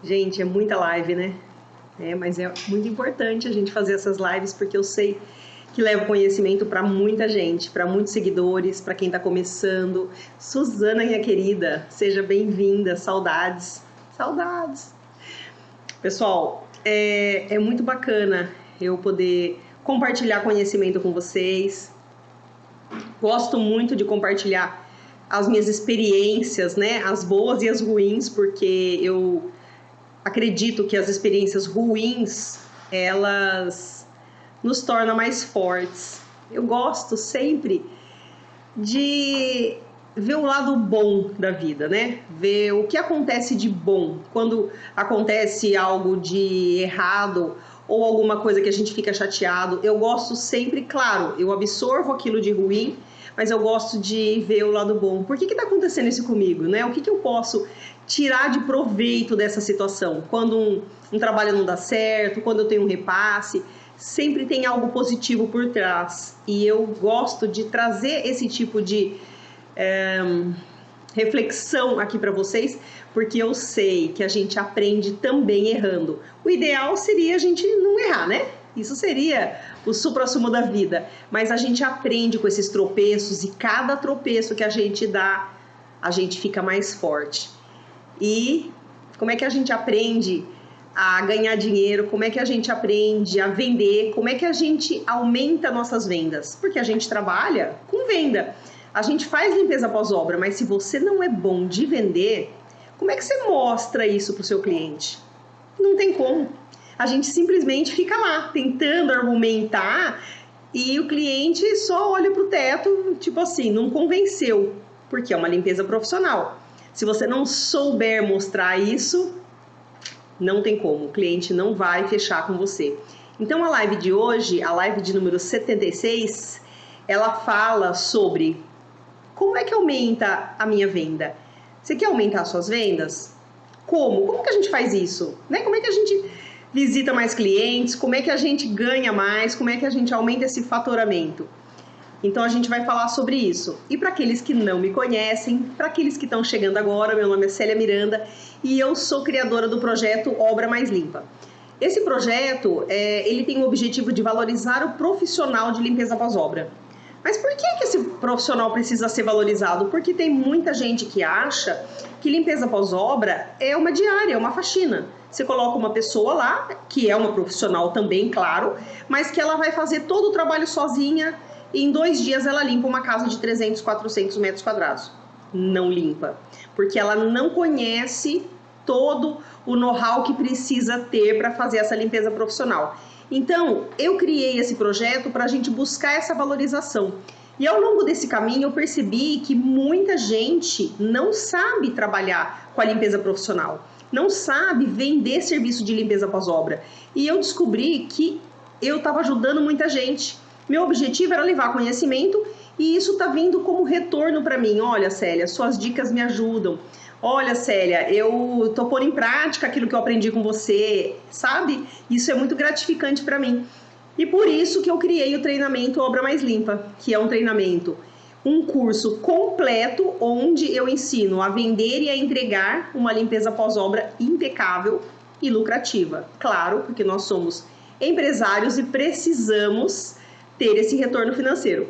Gente, é muita live, né? Mas é muito importante a gente fazer essas lives, porque eu sei que leva conhecimento para muita gente, para muitos seguidores, para quem está começando. Suzana, minha querida, seja bem-vinda, saudades, saudades. Pessoal, é muito bacana eu poder compartilhar conhecimento com vocês. Gosto muito de compartilhar as minhas experiências, né? As boas e as ruins, porque eu acredito que as experiências ruins, elas nos tornam mais fortes. Eu gosto sempre de ver o lado bom da vida, né? Ver o que acontece de bom. Quando acontece algo de errado ou alguma coisa que a gente fica chateado, eu gosto sempre, claro, eu absorvo aquilo de ruim, mas eu gosto de ver o lado bom. Por que está acontecendo isso comigo, né? O que eu posso tirar de proveito dessa situação? Quando um trabalho não dá certo, quando eu tenho um repasse, sempre tem algo positivo por trás. E eu gosto de trazer esse tipo de reflexão aqui para vocês, porque eu sei que a gente aprende também errando. O ideal seria a gente não errar, né? Isso seria o suprassumo da vida. Mas a gente aprende com esses tropeços e cada tropeço que a gente dá, a gente fica mais forte. E como é que a gente aprende a ganhar dinheiro? Como é que a gente aprende a vender? Como é que a gente aumenta nossas vendas? Porque a gente trabalha com venda. A gente faz limpeza pós-obra, mas se você não é bom de vender, como é que você mostra isso para o seu cliente? Não tem como. A gente simplesmente fica lá, tentando argumentar, e o cliente só olha para o teto, tipo assim, não convenceu, porque é uma limpeza profissional. Se você não souber mostrar isso, não tem como, o cliente não vai fechar com você. Então a live de hoje, a live de número 76, ela fala sobre como é que aumenta a minha venda. Você quer aumentar suas vendas? Como? Como que a gente faz isso? Né? Como é que a gente visita mais clientes? Como é que a gente ganha mais? Como é que a gente aumenta esse faturamento? Então a gente vai falar sobre isso. E para aqueles que não me conhecem, para aqueles que estão chegando agora, meu nome é Célia Miranda e eu sou criadora do projeto Obra Mais Limpa. Esse projeto, ele tem o objetivo de valorizar o profissional de limpeza pós-obra. Mas por que esse profissional precisa ser valorizado? Porque tem muita gente que acha que limpeza pós-obra é uma diária, é uma faxina. Você coloca uma pessoa lá, que é uma profissional também, claro, mas que ela vai fazer todo o trabalho sozinha e em 2 dias ela limpa uma casa de 300, 400 metros quadrados. Não limpa, porque ela não conhece todo o know-how que precisa ter para fazer essa limpeza profissional. Então, eu criei esse projeto para a gente buscar essa valorização. E ao longo desse caminho eu percebi que muita gente não sabe trabalhar com a limpeza profissional, não sabe vender serviço de limpeza pós-obra. E eu descobri que eu estava ajudando muita gente. Meu objetivo era levar conhecimento e isso está vindo como retorno para mim. Olha, Célia, suas dicas me ajudam. Olha, Célia, eu tô pondo em prática aquilo que eu aprendi com você, sabe? Isso é muito gratificante para mim. E por isso que eu criei o treinamento Obra Mais Limpa, que é um treinamento, um curso completo onde eu ensino a vender e a entregar uma limpeza pós-obra impecável e lucrativa. Claro, porque nós somos empresários e precisamos ter esse retorno financeiro.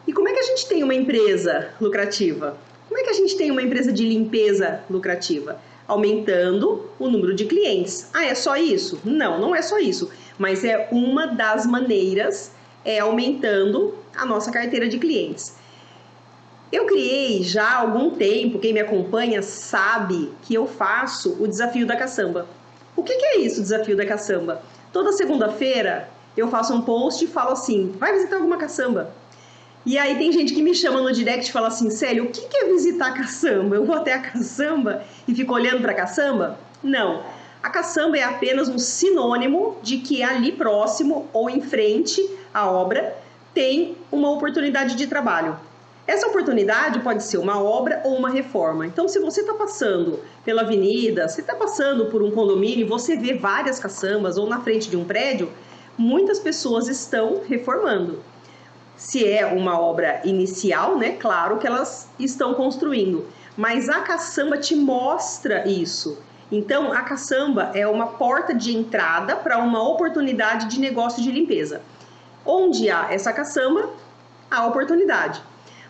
E como é que a gente tem uma empresa lucrativa? Como é que a gente tem uma empresa de limpeza lucrativa? Aumentando o número de clientes. Ah, é só isso? Não, não é só isso. Mas é uma das maneiras, aumentando a nossa carteira de clientes. Eu criei já há algum tempo, quem me acompanha sabe que eu faço o Desafio da Caçamba. O que é isso, o Desafio da Caçamba? Toda segunda-feira eu faço um post e falo assim, vai visitar alguma caçamba? E aí tem gente que me chama no direct e fala assim, Célia, o que é visitar a caçamba? Eu vou até a caçamba e fico olhando para a caçamba? Não. A caçamba é apenas um sinônimo de que ali próximo ou em frente à obra tem uma oportunidade de trabalho. Essa oportunidade pode ser uma obra ou uma reforma. Então, se você está passando pela avenida, se está passando por um condomínio e você vê várias caçambas ou na frente de um prédio, muitas pessoas estão reformando. Se é uma obra inicial, né? Claro que elas estão construindo. Mas a caçamba te mostra isso. Então, a caçamba é uma porta de entrada para uma oportunidade de negócio de limpeza. Onde há essa caçamba, há oportunidade.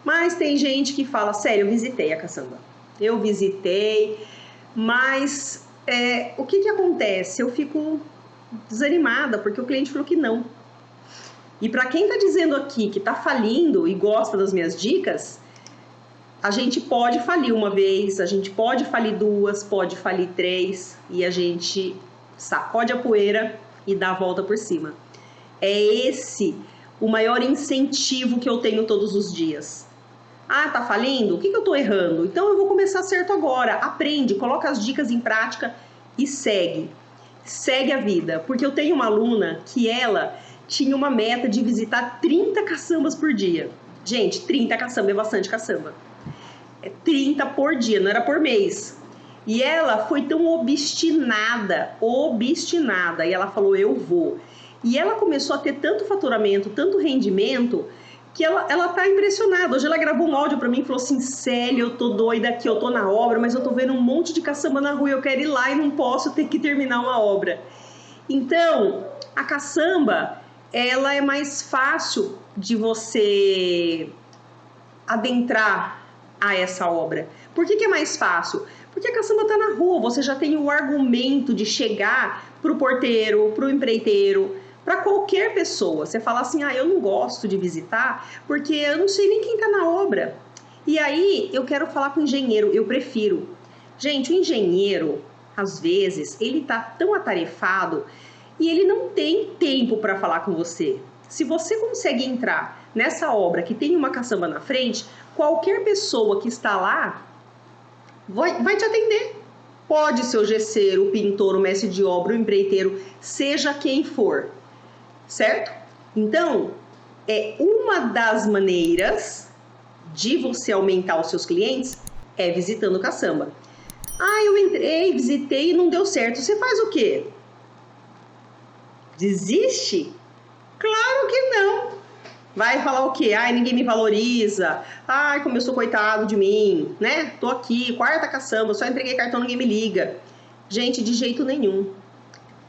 Mas tem gente que fala, sério, eu visitei a caçamba. Eu visitei, mas o que acontece? Eu fico desanimada, porque o cliente falou que não. E para quem está dizendo aqui que está falindo e gosta das minhas dicas, a gente pode falir uma vez, a gente pode falir duas, pode falir três, e a gente sacode a poeira e dá a volta por cima. É esse o maior incentivo que eu tenho todos os dias. Ah, tá falindo? O que eu tô errando? Então eu vou começar certo agora. Aprende, coloca as dicas em prática e segue. Segue a vida. Porque eu tenho uma aluna que ela tinha uma meta de visitar 30 caçambas por dia. Gente, 30 caçambas é bastante caçamba. É 30 por dia, não era por mês. E ela foi tão obstinada, e ela falou, eu vou. E ela começou a ter tanto faturamento, tanto rendimento, que ela tá impressionada. Hoje ela gravou um áudio pra mim e falou assim, Célia, eu tô doida aqui, eu tô na obra, mas eu tô vendo um monte de caçamba na rua, eu quero ir lá e não posso, ter que terminar uma obra. Então, a caçamba, ela é mais fácil de você adentrar a essa obra. Por que é mais fácil? Porque a caçamba tá na rua, você já tem o argumento de chegar pro porteiro, pro empreiteiro, para qualquer pessoa. Você fala assim, eu não gosto de visitar porque eu não sei nem quem está na obra. E aí eu quero falar com o engenheiro, eu prefiro. Gente, o engenheiro, às vezes, ele está tão atarefado e ele não tem tempo para falar com você. Se você consegue entrar nessa obra que tem uma caçamba na frente, qualquer pessoa que está lá vai te atender. Pode ser o gesseiro, o pintor, o mestre de obra, o empreiteiro, seja quem for. Certo? Então, uma das maneiras de você aumentar os seus clientes é visitando caçamba. Eu entrei, visitei e não deu certo. Você faz o quê? Desiste? Claro que não. Vai falar o quê? Ninguém me valoriza. Como eu sou coitado de mim, né? Tô aqui, quarta caçamba, só entreguei cartão, ninguém me liga. Gente, de jeito nenhum.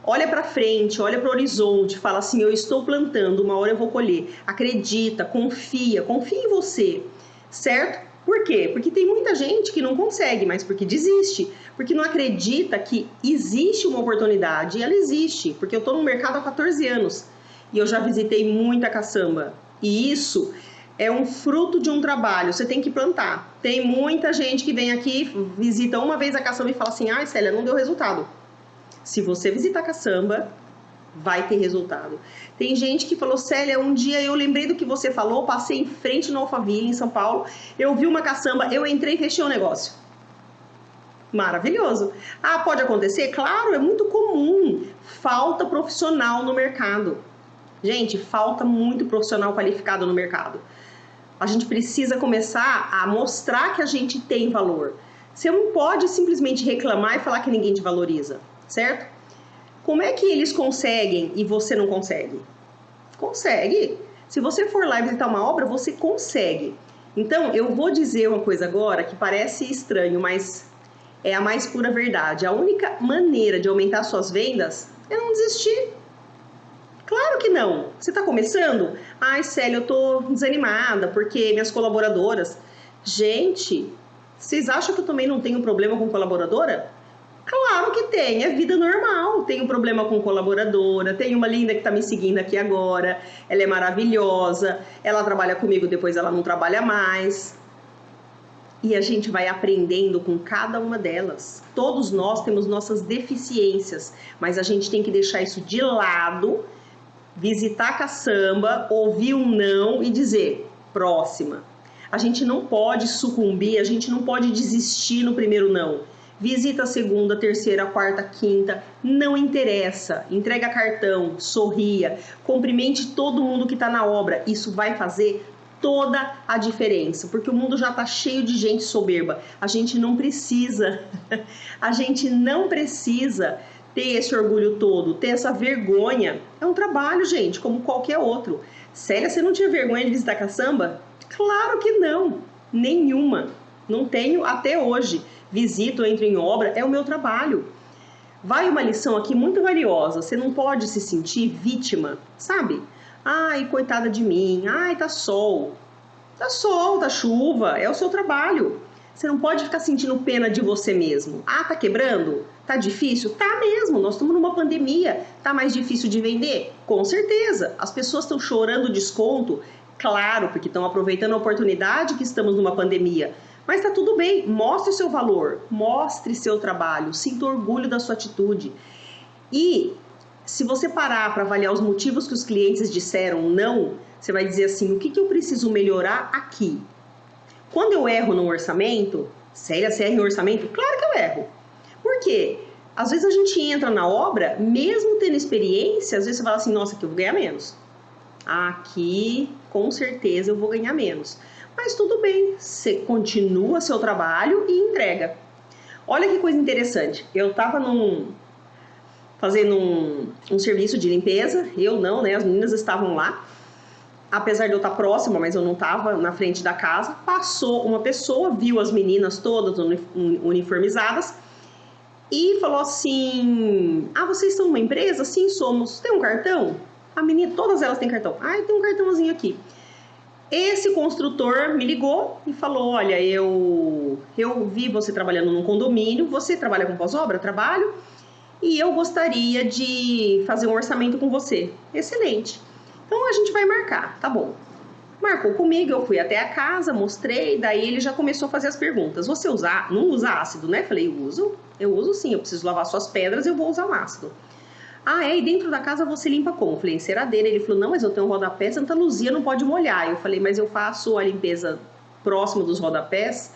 Olha para frente, olha para o horizonte, fala assim, eu estou plantando, uma hora eu vou colher. Acredita, confia em você, certo? Por quê? Porque tem muita gente que não consegue, mas porque desiste, porque não acredita que existe uma oportunidade, e ela existe, porque eu estou no mercado há 14 anos e eu já visitei muita caçamba. E isso é um fruto de um trabalho, você tem que plantar. Tem muita gente que vem aqui, visita uma vez a caçamba e fala assim, Célia, não deu resultado. Se você visitar caçamba, vai ter resultado. Tem gente que falou, Célia, um dia eu lembrei do que você falou, passei em frente no Alphaville, em São Paulo, eu vi uma caçamba, eu entrei e fechei o negócio. Maravilhoso. Pode acontecer? Claro, é muito comum. Falta profissional no mercado. Gente, falta muito profissional qualificado no mercado. A gente precisa começar a mostrar que a gente tem valor. Você não pode simplesmente reclamar e falar que ninguém te valoriza. Certo? Como é que eles conseguem e você não consegue? Consegue. Se você for lá visitar uma obra, você consegue. Então, eu vou dizer uma coisa agora que parece estranho, mas é a mais pura verdade. A única maneira de aumentar suas vendas é não desistir. Claro que não. Você está começando? Célia, eu tô desanimada porque minhas colaboradoras... Gente, vocês acham que eu também não tenho problema com colaboradora? Claro que tem, é vida normal. Tenho problema com colaboradora, tem uma linda que está me seguindo aqui agora, ela é maravilhosa, ela trabalha comigo, depois ela não trabalha mais. E a gente vai aprendendo com cada uma delas. Todos nós temos nossas deficiências, mas a gente tem que deixar isso de lado, visitar a caçamba, ouvir um não e dizer, próxima. A gente não pode sucumbir, a gente não pode desistir no primeiro não. Visita a segunda, terceira, quarta, quinta, não interessa. Entrega cartão, sorria, cumprimente todo mundo que está na obra. Isso vai fazer toda a diferença, porque o mundo já está cheio de gente soberba. A gente não precisa, a gente não precisa ter esse orgulho todo, ter essa vergonha. É um trabalho, gente, como qualquer outro. Célia, você não tinha vergonha de visitar caçamba? Claro que não, nenhuma. Não tenho até hoje. Visito, entro em obra, é o meu trabalho. Vai uma lição aqui muito valiosa. Você não pode se sentir vítima, sabe? Ai, coitada de mim. Ai, tá sol. Tá sol, tá chuva. É o seu trabalho. Você não pode ficar sentindo pena de você mesmo. Ah, tá quebrando? Tá difícil? Tá mesmo. Nós estamos numa pandemia. Tá mais difícil de vender? Com certeza. As pessoas estão chorando desconto. Claro, porque estão aproveitando a oportunidade que estamos numa pandemia. Mas tá tudo bem. Mostre o seu valor. Mostre seu trabalho. Sinta orgulho da sua atitude. E se você parar para avaliar os motivos que os clientes disseram não, você vai dizer assim, o que eu preciso melhorar aqui? Quando eu erro no orçamento, Célia, você erra em orçamento? Claro que eu erro. Por quê? Às vezes a gente entra na obra, mesmo tendo experiência, às vezes você fala assim, nossa, aqui eu vou ganhar menos. Aqui, com certeza, eu vou ganhar menos. Mas tudo bem, você continua seu trabalho e entrega. Olha que coisa interessante, eu estava fazendo um serviço de limpeza, eu não, né? As meninas estavam lá, apesar de eu estar próxima, mas eu não estava na frente da casa. Passou uma pessoa, viu as meninas todas uniformizadas e falou assim, ah, vocês são uma empresa? Sim, somos. Tem um cartão? A menina, todas elas têm cartão. Ah, tem um cartãozinho aqui. Esse construtor me ligou e falou, olha, eu vi você trabalhando num condomínio, você trabalha com pós-obra? Trabalho. E eu gostaria de fazer um orçamento com você. Excelente. Então a gente vai marcar, tá bom. Marcou comigo, eu fui até a casa, mostrei, daí ele já começou a fazer as perguntas. Você não usa ácido, né? Falei, eu uso sim, eu preciso lavar suas pedras, eu vou usar um ácido. Ah, e dentro da casa você limpa como? Falei, enceradeira. Ele falou, não, mas eu tenho um rodapé, Santa Luzia não pode molhar. Eu falei, mas eu faço a limpeza próxima dos rodapés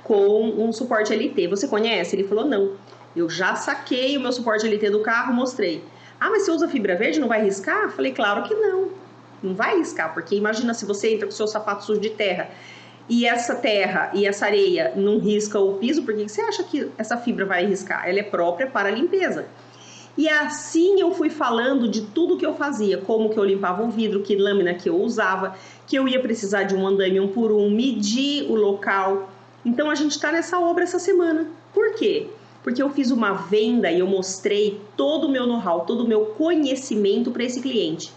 com um suporte LT. Você conhece? Ele falou, não. Eu já saquei o meu suporte LT do carro, mostrei. Ah, mas você usa fibra verde, não vai riscar? Falei, claro que não. Não vai riscar, porque imagina se você entra com o seu sapato sujo de terra e essa terra e essa areia não risca o piso, por que você acha que essa fibra vai riscar? Ela é própria para a limpeza. E assim eu fui falando de tudo que eu fazia, como que eu limpava o vidro, que lâmina que eu usava, que eu ia precisar de um andaime 1 por 1, medir o local. Então a gente está nessa obra essa semana. Por quê? Porque eu fiz uma venda e eu mostrei todo o meu know-how, todo o meu conhecimento para esse cliente.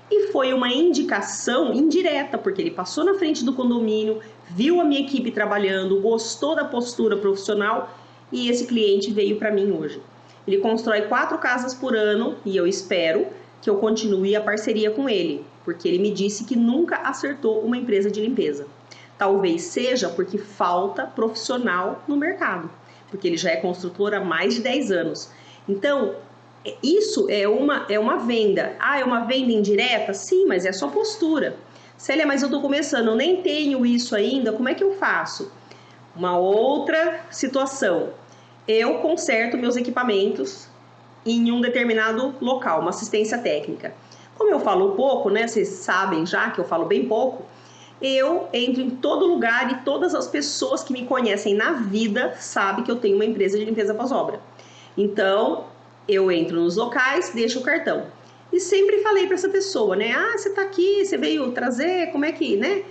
E foi uma indicação indireta, porque ele passou na frente do condomínio, viu a minha equipe trabalhando, gostou da postura profissional e esse cliente veio para mim hoje. Ele constrói 4 casas por ano e eu espero que eu continue a parceria com ele, porque ele me disse que nunca acertou uma empresa de limpeza. Talvez seja porque falta profissional no mercado, porque ele já é construtor há mais de 10 anos. Então, isso é uma venda. Ah, é uma venda indireta? Sim, mas é só postura. Célia, mas eu estou começando, eu nem tenho isso ainda, como é que eu faço? Uma outra situação. Eu conserto meus equipamentos em um determinado local, uma assistência técnica. Como eu falo pouco, né? Vocês sabem já que eu falo bem pouco. Eu entro em todo lugar e todas as pessoas que me conhecem na vida sabem que eu tenho uma empresa de limpeza pós-obra. Então, eu entro nos locais, deixo o cartão. E sempre falei para essa pessoa, né? Ah, você tá aqui, você veio trazer, como é que, né?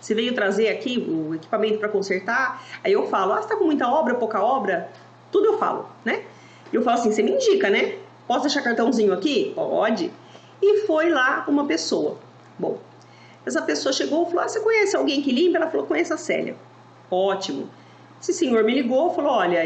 Você veio trazer aqui o equipamento para consertar. Aí eu falo, ah, você tá com muita obra, pouca obra? Tudo eu falo, né? E eu falo assim, você me indica, né? Posso deixar cartãozinho aqui? Pode. E foi lá uma pessoa. Bom, essa pessoa chegou e falou, ah, você conhece alguém que limpa? Ela falou, conheço a Célia. Ótimo. Esse senhor me ligou, falou, olha,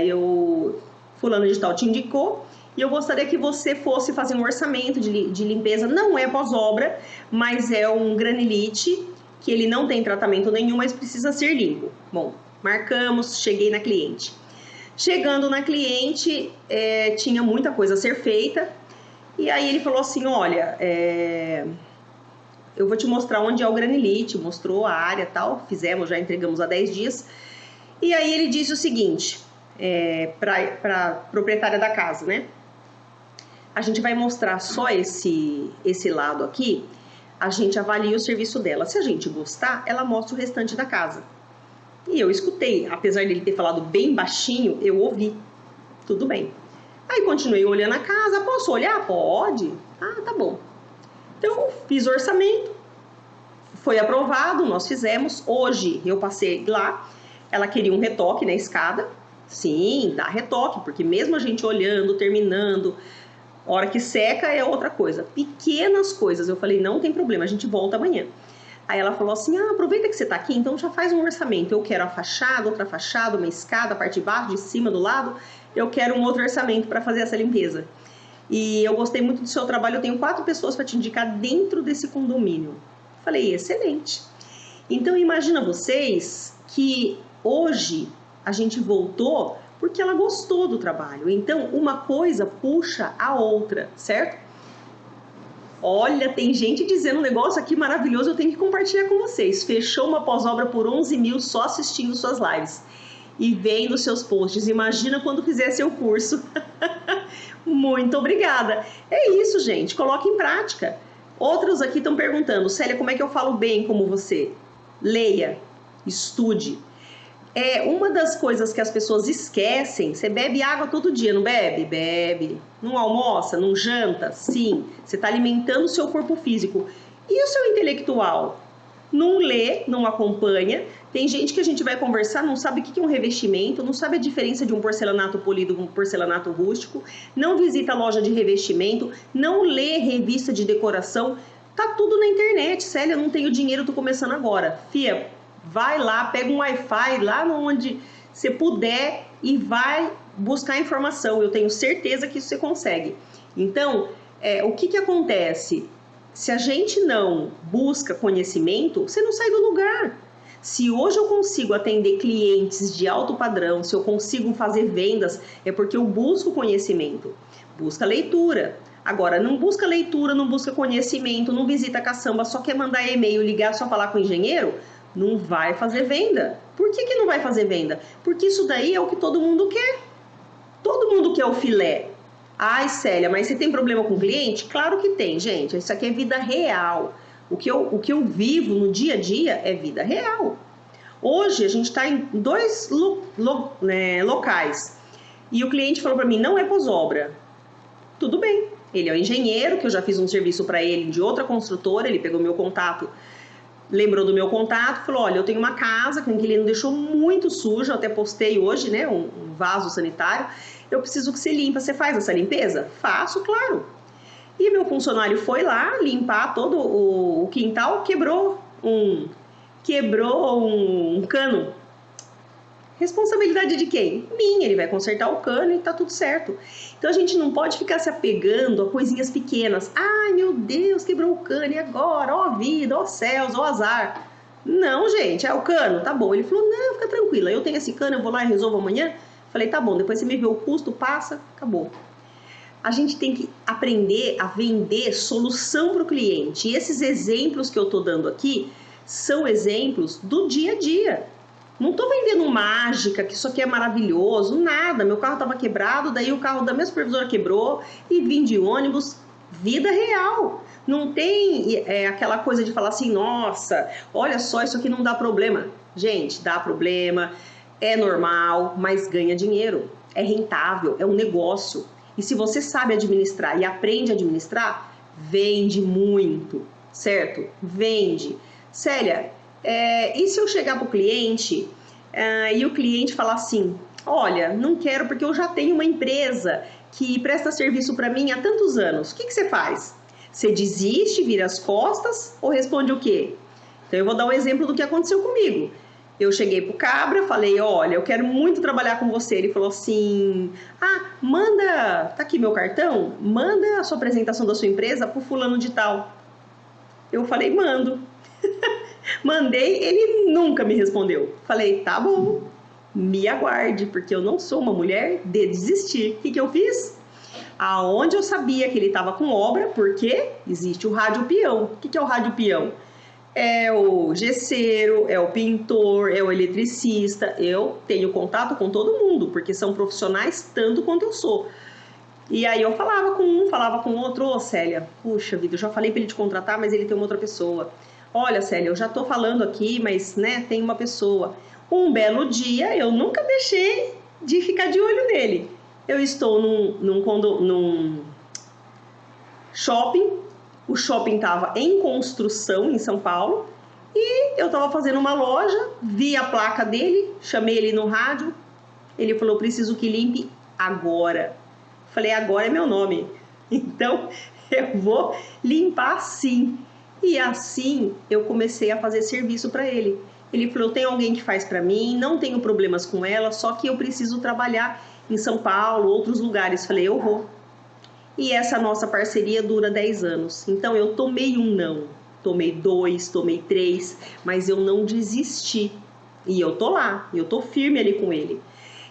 fulano de tal te indicou e eu gostaria que você fosse fazer um orçamento de limpeza. Não é pós-obra, mas é um granilite que ele não tem tratamento nenhum, mas precisa ser limpo. Bom, marcamos, cheguei na cliente. Chegando na cliente, tinha muita coisa a ser feita. E aí ele falou assim, olha, eu vou te mostrar onde é o granilite. Mostrou a área e tal, fizemos, já entregamos há 10 dias. E aí ele disse o seguinte, para a proprietária da casa, né? A gente vai mostrar só esse lado aqui. a gente avalia o serviço dela. Se a gente gostar, ela mostra o restante da casa. E eu escutei, apesar dele ter falado bem baixinho, eu ouvi. Tudo bem. Aí continuei olhando a casa. Posso olhar? Pode. Ah, tá bom. Então, fiz o orçamento. Foi aprovado, nós fizemos. Hoje eu passei lá. Ela queria um retoque na escada. Sim, dá retoque, porque mesmo a gente olhando, terminando, hora que seca é outra coisa. Pequenas coisas. Eu falei, não tem problema, a gente volta amanhã. Aí ela falou assim, aproveita que você tá aqui, então já faz um orçamento. Eu quero a fachada, outra fachada, uma escada, a parte de baixo, de cima, do lado. Eu quero um outro orçamento para fazer essa limpeza. E eu gostei muito do seu trabalho, eu tenho 4 pessoas para te indicar dentro desse condomínio. Falei, excelente. Então imagina vocês que hoje a gente voltou porque ela gostou do trabalho. Então uma coisa puxa a outra, certo? Olha, tem gente dizendo um negócio aqui maravilhoso, eu tenho que compartilhar com vocês. Fechou uma pós-obra por 11 mil só assistindo suas lives e vendo seus posts. Imagina quando fizer seu curso. Muito obrigada. É isso, gente. Coloque em prática. Outros aqui estão perguntando, Célia, como é que eu falo bem como você? Leia, estude. É uma das coisas que as pessoas esquecem. Você bebe água todo dia, não bebe? Bebe. Não almoça? Não janta? Sim. Você está alimentando o seu corpo físico. E o seu intelectual? Não lê, não acompanha. Tem gente que a gente vai conversar, não sabe o que é um revestimento, não sabe a diferença de um porcelanato polido com um porcelanato rústico, não visita a loja de revestimento, não lê revista de decoração. Tá tudo na internet. Célia, não tenho dinheiro, tô começando agora. Fia, vai lá, pega um Wi-Fi lá onde você puder e vai buscar informação. Eu tenho certeza que isso você consegue. Então, o que acontece? Se a gente não busca conhecimento, você não sai do lugar. Se hoje eu consigo atender clientes de alto padrão, se eu consigo fazer vendas, é porque eu busco conhecimento. Busca leitura. Agora, não busca leitura, não busca conhecimento, não visita a caçamba, só quer mandar e-mail, ligar, só falar com o engenheiro, não vai fazer venda. Por que não vai fazer venda? Porque isso daí é o que todo mundo quer. Todo mundo quer o filé. Ai, Célia, mas você tem problema com o cliente? Claro que tem, gente. Isso aqui é vida real. O que eu vivo no dia a dia é vida real. Hoje a gente está em 2 locais. E o cliente falou para mim, não é pós-obra. Tudo bem. Ele é o engenheiro, que eu já fiz um serviço para ele de outra construtora. Ele pegou meu contato, lembrou do meu contato, falou, olha, eu tenho uma casa que o inquilino deixou muito sujo, eu até postei hoje, né, um vaso sanitário, eu preciso que você limpa, você faz essa limpeza? Faço, claro. E meu funcionário foi lá limpar todo o quintal, quebrou um cano. Responsabilidade de quem? Minha, ele vai consertar o cano e tá tudo certo. Então a gente não pode ficar se apegando a coisinhas pequenas. Ai, meu Deus, quebrou o cano, e agora? Ó vida, ó céus, ó azar. Não, gente, é o cano, tá bom. Ele falou, não, fica tranquila, eu tenho esse cano, eu vou lá e resolvo amanhã. Falei, tá bom, depois você me vê o custo, passa, acabou. A gente tem que aprender a vender solução para o cliente. E esses exemplos que eu tô dando aqui são exemplos do dia a dia. Não estou vendendo mágica, que isso aqui é maravilhoso, nada. Meu carro estava quebrado, daí o carro da minha supervisora quebrou e vim de ônibus. Vida real. Não tem aquela coisa de falar assim, nossa, olha só, isso aqui não dá problema. Gente, dá problema, é normal, mas ganha dinheiro. É rentável, é um negócio. E se você sabe administrar e aprende a administrar, vende muito, certo? Vende. Célia, e se eu chegar para o cliente e o cliente falar assim, olha, não quero porque eu já tenho uma empresa que presta serviço para mim há tantos anos, o que você faz? Você desiste, vira as costas ou responde o quê? Então eu vou dar um exemplo do que aconteceu comigo. Eu cheguei pro Cabra, falei, olha, eu quero muito trabalhar com você. Ele falou assim, manda, tá aqui meu cartão, manda a sua apresentação da sua empresa pro fulano de tal. Eu falei, mando. Mandei, ele nunca me respondeu. Falei, tá bom, me aguarde, porque eu não sou uma mulher de desistir. O que eu fiz? Aonde eu sabia que ele estava com obra, porque existe o rádio peão. O que é o rádio peão? É o gesseiro, é o pintor, é o eletricista. Eu tenho contato com todo mundo, porque são profissionais tanto quanto eu sou. E aí eu falava com um, falava com o outro, ô Célia, puxa vida, eu já falei para ele te contratar, mas ele tem uma outra pessoa. Olha, Célia, eu já tô falando aqui, mas né, tem uma pessoa. Um belo dia, eu nunca deixei de ficar de olho nele. Eu estou num shopping, o shopping estava em construção em São Paulo, e eu estava fazendo uma loja, vi a placa dele, chamei ele no rádio, ele falou, preciso que limpe agora. Falei, agora é meu nome, então eu vou limpar sim. E assim eu comecei a fazer serviço para ele. Ele falou, tem alguém que faz para mim, não tenho problemas com ela, só que eu preciso trabalhar em São Paulo, outros lugares. Falei, eu vou. E essa nossa parceria dura 10 anos. Então eu tomei um não, tomei 2, tomei 3, mas eu não desisti. E eu tô lá, eu tô firme ali com ele.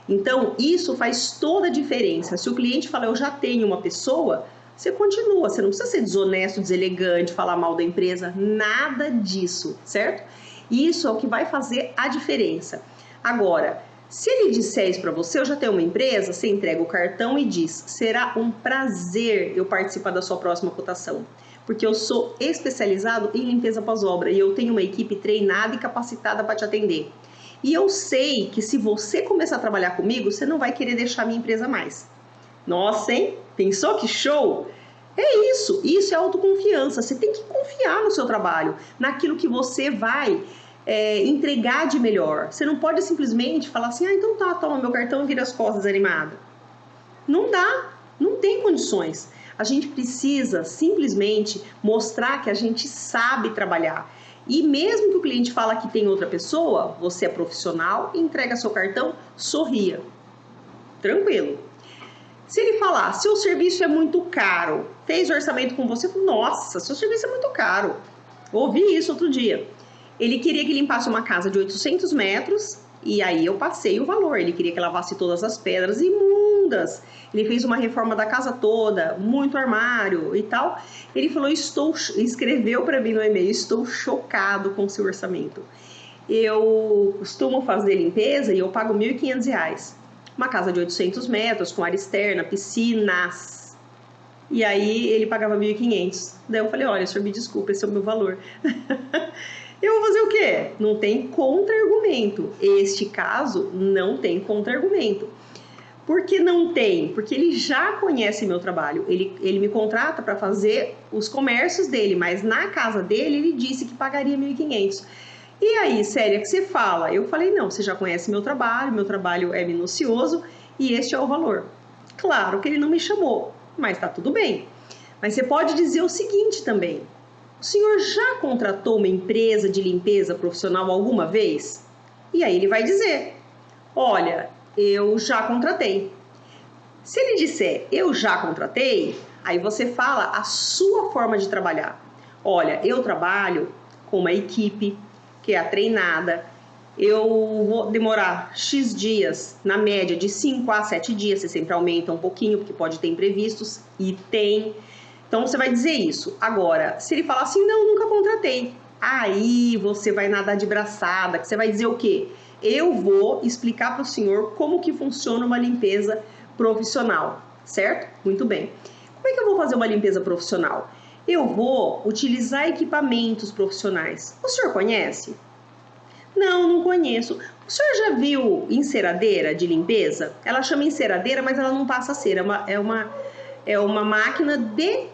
Então, isso faz toda a diferença. Se o cliente fala, eu já tenho uma pessoa, você continua. Você não precisa ser desonesto, deselegante, falar mal da empresa, nada disso, certo? Isso é o que vai fazer a diferença. Agora, se ele disser isso para você, eu já tenho uma empresa, você entrega o cartão e diz, será um prazer eu participar da sua próxima cotação. Porque eu sou especializado em limpeza pós-obra e eu tenho uma equipe treinada e capacitada para te atender. E eu sei que se você começar a trabalhar comigo, você não vai querer deixar a minha empresa mais. Nossa, hein? Pensou que show? É isso é autoconfiança. Você tem que confiar no seu trabalho, naquilo que você vai entregar de melhor. Você não pode simplesmente falar assim, ah, então tá, toma meu cartão e vira as costas animado. Não dá, não tem condições. A gente precisa simplesmente mostrar que a gente sabe trabalhar. E mesmo que o cliente fala que tem outra pessoa, você é profissional, entrega seu cartão, sorria. Tranquilo. Se ele falar, seu serviço é muito caro, fez o orçamento com você, nossa, seu serviço é muito caro. Ouvi isso outro dia. Ele queria que limpasse uma casa de 800 metros e aí eu passei o valor. Ele queria que lavasse todas as pedras imundas. Ele fez uma reforma da casa toda, muito armário e tal. Ele falou, escreveu para mim no e-mail, estou chocado com o seu orçamento. Eu costumo fazer limpeza e eu pago R$ 1.500. Uma casa de 800 metros, com área externa, piscinas. E aí ele pagava 1.500. Daí eu falei, olha, senhor, me desculpa, esse é o meu valor. Eu vou fazer o quê? Não tem contra-argumento. Este caso não tem contra-argumento. Por que não tem? Porque ele já conhece meu trabalho. Ele me contrata para fazer os comércios dele, mas na casa dele ele disse que pagaria 1.500. E aí, Célia, que você fala? Eu falei, não, você já conhece meu trabalho é minucioso e este é o valor. Claro que ele não me chamou, mas tá tudo bem. Mas você pode dizer o seguinte também. O senhor já contratou uma empresa de limpeza profissional alguma vez? E aí ele vai dizer, olha, eu já contratei. Se ele disser, eu já contratei, aí você fala a sua forma de trabalhar. Olha, eu trabalho com uma equipe que é a treinada, eu vou demorar X dias, na média de 5 a 7 dias, você sempre aumenta um pouquinho, porque pode ter imprevistos, e tem. Então você vai dizer isso. Agora, se ele falar assim, não, nunca contratei, aí você vai nadar de braçada, que você vai dizer o quê? Eu vou explicar para o senhor como que funciona uma limpeza profissional, certo? Muito bem. Como é que eu vou fazer uma limpeza profissional? Eu vou utilizar equipamentos profissionais. O senhor conhece? Não, não conheço. O senhor já viu enceradeira de limpeza? Ela chama enceradeira, mas ela não passa cera. É uma máquina de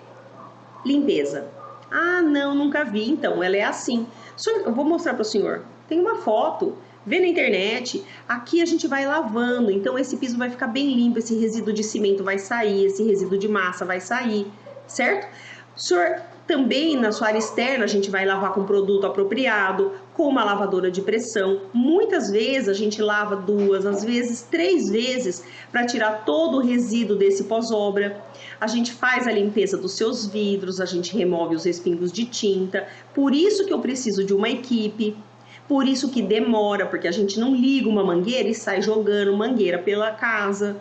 limpeza. Ah, não, nunca vi. Então, ela é assim. Senhor, eu vou mostrar para o senhor. Tem uma foto. Vê na internet. Aqui a gente vai lavando. Então, esse piso vai ficar bem limpo. Esse resíduo de cimento vai sair. Esse resíduo de massa vai sair. Certo? O senhor também, na sua área externa, a gente vai lavar com produto apropriado, com uma lavadora de pressão. Muitas vezes a gente lava 2, às vezes 3 vezes para tirar todo o resíduo desse pós-obra. A gente faz a limpeza dos seus vidros, a gente remove os respingos de tinta. Por isso que eu preciso de uma equipe. Por isso que demora, porque a gente não liga uma mangueira e sai jogando mangueira pela casa.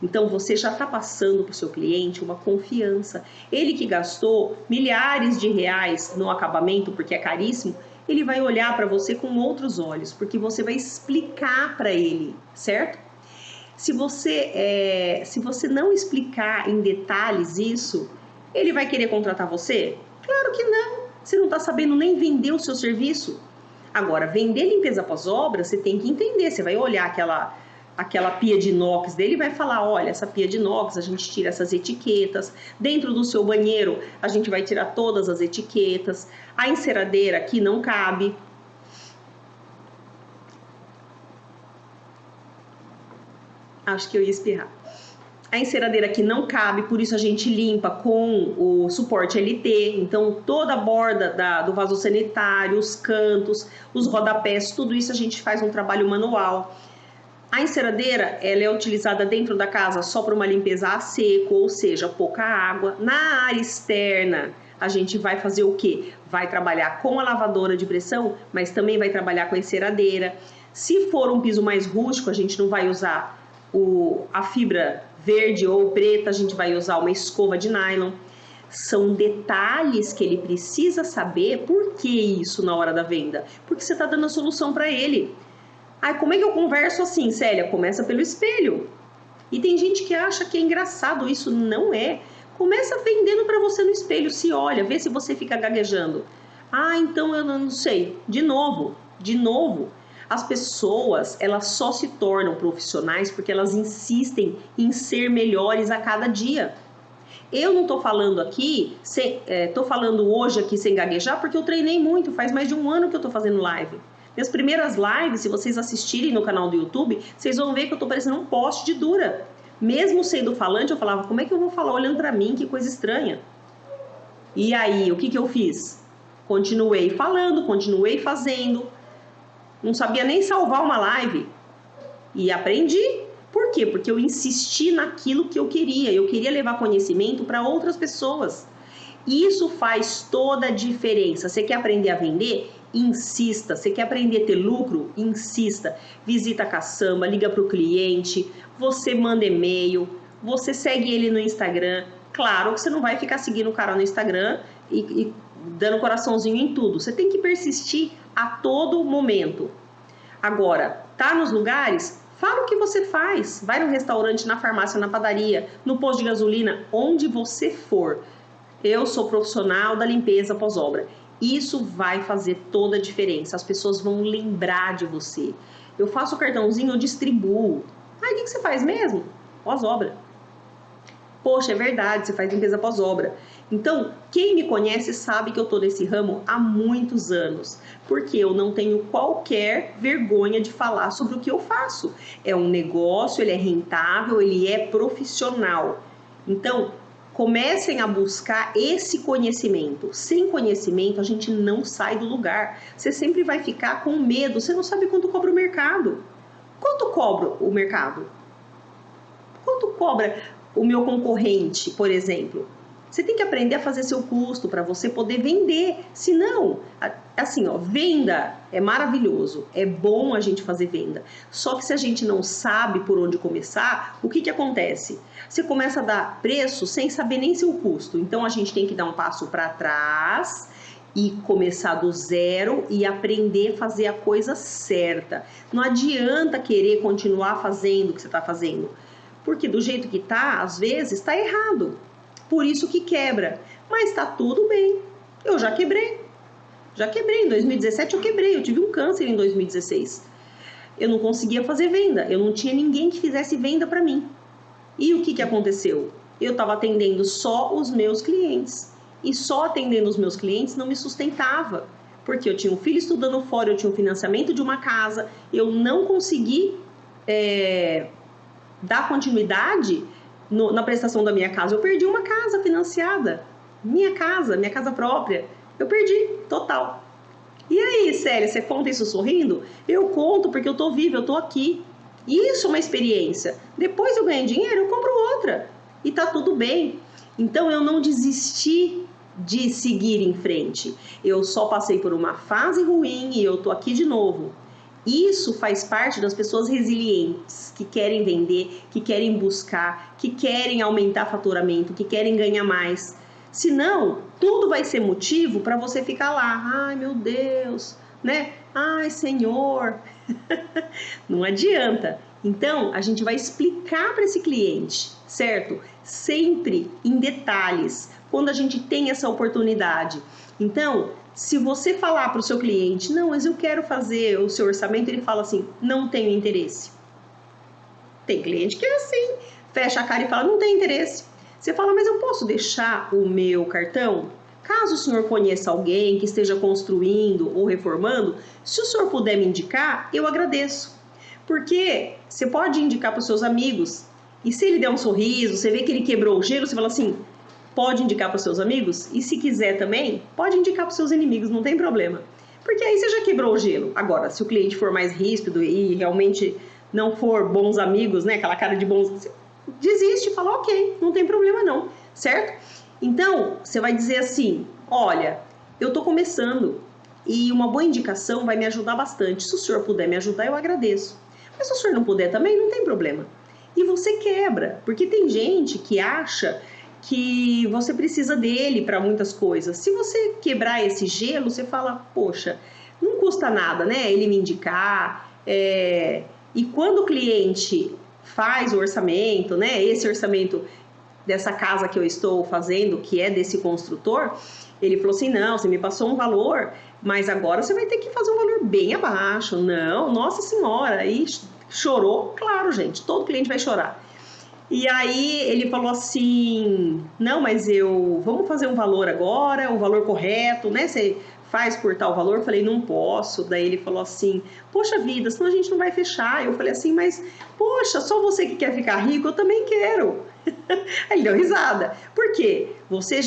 Então, você já está passando para o seu cliente uma confiança. Ele que gastou milhares de reais no acabamento, porque é caríssimo, ele vai olhar para você com outros olhos, porque você vai explicar para ele, certo? Se você não explicar em detalhes isso, ele vai querer contratar você? Claro que não. Você não está sabendo nem vender o seu serviço. Agora, vender limpeza pós-obra, você tem que entender. Você vai olhar aquela pia de inox dele e vai falar, olha, essa pia de inox, a gente tira essas etiquetas. Dentro do seu banheiro, a gente vai tirar todas as etiquetas. A enceradeira aqui não cabe. Acho que eu ia espirrar. A enceradeira aqui não cabe, por isso a gente limpa com o suporte LT. Então, toda a borda do vaso sanitário, os cantos, os rodapés, tudo isso a gente faz um trabalho manual. A enceradeira, ela é utilizada dentro da casa só para uma limpeza a seco, ou seja, pouca água. Na área externa, a gente vai fazer o quê? Vai trabalhar com a lavadora de pressão, mas também vai trabalhar com a enceradeira. Se for um piso mais rústico, a gente não vai usar a fibra verde ou preta, a gente vai usar uma escova de nylon. São detalhes que ele precisa saber. Por que isso na hora da venda? Porque você está dando a solução para ele. Ai, como é que eu converso assim, Célia? Começa pelo espelho. E tem gente que acha que é engraçado, isso não é. Começa vendendo para você no espelho, se olha, vê se você fica gaguejando. Ah, então eu não sei. De novo. As pessoas, elas só se tornam profissionais porque elas insistem em ser melhores a cada dia. Eu não estou falando aqui, estou falando hoje aqui sem gaguejar porque eu treinei muito, faz mais de um ano que eu estou fazendo live. Minhas primeiras lives, se vocês assistirem no canal do YouTube, vocês vão ver que eu estou parecendo um poste de dura. Mesmo sendo falante, eu falava, como é que eu vou falar olhando para mim? Que coisa estranha. E aí, o que eu fiz? Continuei falando, continuei fazendo. Não sabia nem salvar uma live. E aprendi. Por quê? Porque eu insisti naquilo que eu queria. Eu queria levar conhecimento para outras pessoas. Isso faz toda a diferença. Você quer aprender a vender? Insista. Você quer aprender a ter lucro? Insista. Visita a caçamba, liga para o cliente, você manda e-mail, você segue ele no Instagram. Claro que você não vai ficar seguindo o cara no Instagram e dando coraçãozinho em tudo. Você tem que persistir a todo momento. Agora, tá nos lugares? Fala o que você faz. Vai no restaurante, na farmácia, na padaria, no posto de gasolina, onde você for. Eu sou profissional da limpeza pós-obra. Isso vai fazer toda a diferença. As pessoas vão lembrar de você. Eu faço o cartãozinho, eu distribuo. Ah, o que você faz mesmo? Pós-obra. Poxa, é verdade, você faz limpeza pós-obra. Então, quem me conhece sabe que eu estou nesse ramo há muitos anos, porque eu não tenho qualquer vergonha de falar sobre o que eu faço. É um negócio, ele é rentável, ele é profissional. Então, comecem a buscar esse conhecimento. Sem conhecimento, a gente não sai do lugar. Você sempre vai ficar com medo, você não sabe quanto cobra o mercado. Quanto cobra o mercado? Quanto cobra o meu concorrente, por exemplo? Você tem que aprender a fazer seu custo para você poder vender. Senão, assim, ó, venda é maravilhoso, é bom a gente fazer venda. Só que se a gente não sabe por onde começar, o que acontece? Você começa a dar preço sem saber nem seu custo. Então a gente tem que dar um passo para trás e começar do zero e aprender a fazer a coisa certa. Não adianta querer continuar fazendo o que você está fazendo, porque do jeito que tá, às vezes está errado. Por isso que quebra. Mas está tudo bem. Eu já quebrei. Em 2017 eu quebrei. Eu tive um câncer em 2016. Eu não conseguia fazer venda. Eu não tinha ninguém que fizesse venda para mim. E o que aconteceu? Eu estava atendendo só os meus clientes. E só atendendo os meus clientes não me sustentava. Porque eu tinha um filho estudando fora, eu tinha um financiamento de uma casa. Eu não consegui dar continuidade na prestação da minha casa. Eu perdi uma casa financiada. Minha casa própria. Eu perdi, total. E aí, Célia, você conta isso sorrindo? Eu conto porque eu tô viva, eu tô aqui. Isso é uma experiência. Depois eu ganho dinheiro, eu compro outra. E tá tudo bem. Então eu não desisti de seguir em frente. Eu só passei por uma fase ruim e eu tô aqui de novo. Isso faz parte das pessoas resilientes, que querem vender, que querem buscar, que querem aumentar faturamento, que querem ganhar mais. Senão, tudo vai ser motivo para você ficar lá. Ai, meu Deus, né? Ai, Senhor. Não adianta. Então, a gente vai explicar para esse cliente, certo? Sempre em detalhes, quando a gente tem essa oportunidade. Então, se você falar para o seu cliente, não, mas eu quero fazer o seu orçamento, ele fala assim, não tenho interesse. Tem cliente que é assim, fecha a cara e fala, não tem interesse. Você fala, mas eu posso deixar o meu cartão? Caso o senhor conheça alguém que esteja construindo ou reformando, se o senhor puder me indicar, eu agradeço. Porque você pode indicar para os seus amigos, e se ele der um sorriso, você vê que ele quebrou o gelo, você fala assim, pode indicar para os seus amigos, e se quiser também, pode indicar para os seus inimigos, não tem problema. Porque aí você já quebrou o gelo. Agora, se o cliente for mais ríspido e realmente não for bons amigos, né, aquela cara de bons, desiste, fala ok, não tem problema não, certo? Então, você vai dizer assim, olha, eu estou começando e uma boa indicação vai me ajudar bastante. Se o senhor puder me ajudar, eu agradeço. Mas se o senhor não puder também, não tem problema. E você quebra, porque tem gente que acha que você precisa dele para muitas coisas. Se você quebrar esse gelo, você fala, poxa, não custa nada, né? Ele me indicar. E quando o cliente faz o orçamento, né? Esse orçamento dessa casa que eu estou fazendo, que é desse construtor, ele falou assim, não, você me passou um valor, mas agora você vai ter que fazer um valor bem abaixo. Não, nossa senhora, aí chorou, claro, gente, todo cliente vai chorar. E aí ele falou assim, não, mas vamos fazer um valor agora, o valor correto, né? Você faz por tal valor? Eu falei, não posso. Daí ele falou assim, poxa vida, senão a gente não vai fechar. Eu falei assim, mas poxa, só você que quer ficar rico, eu também quero. Aí ele deu risada. Por quê?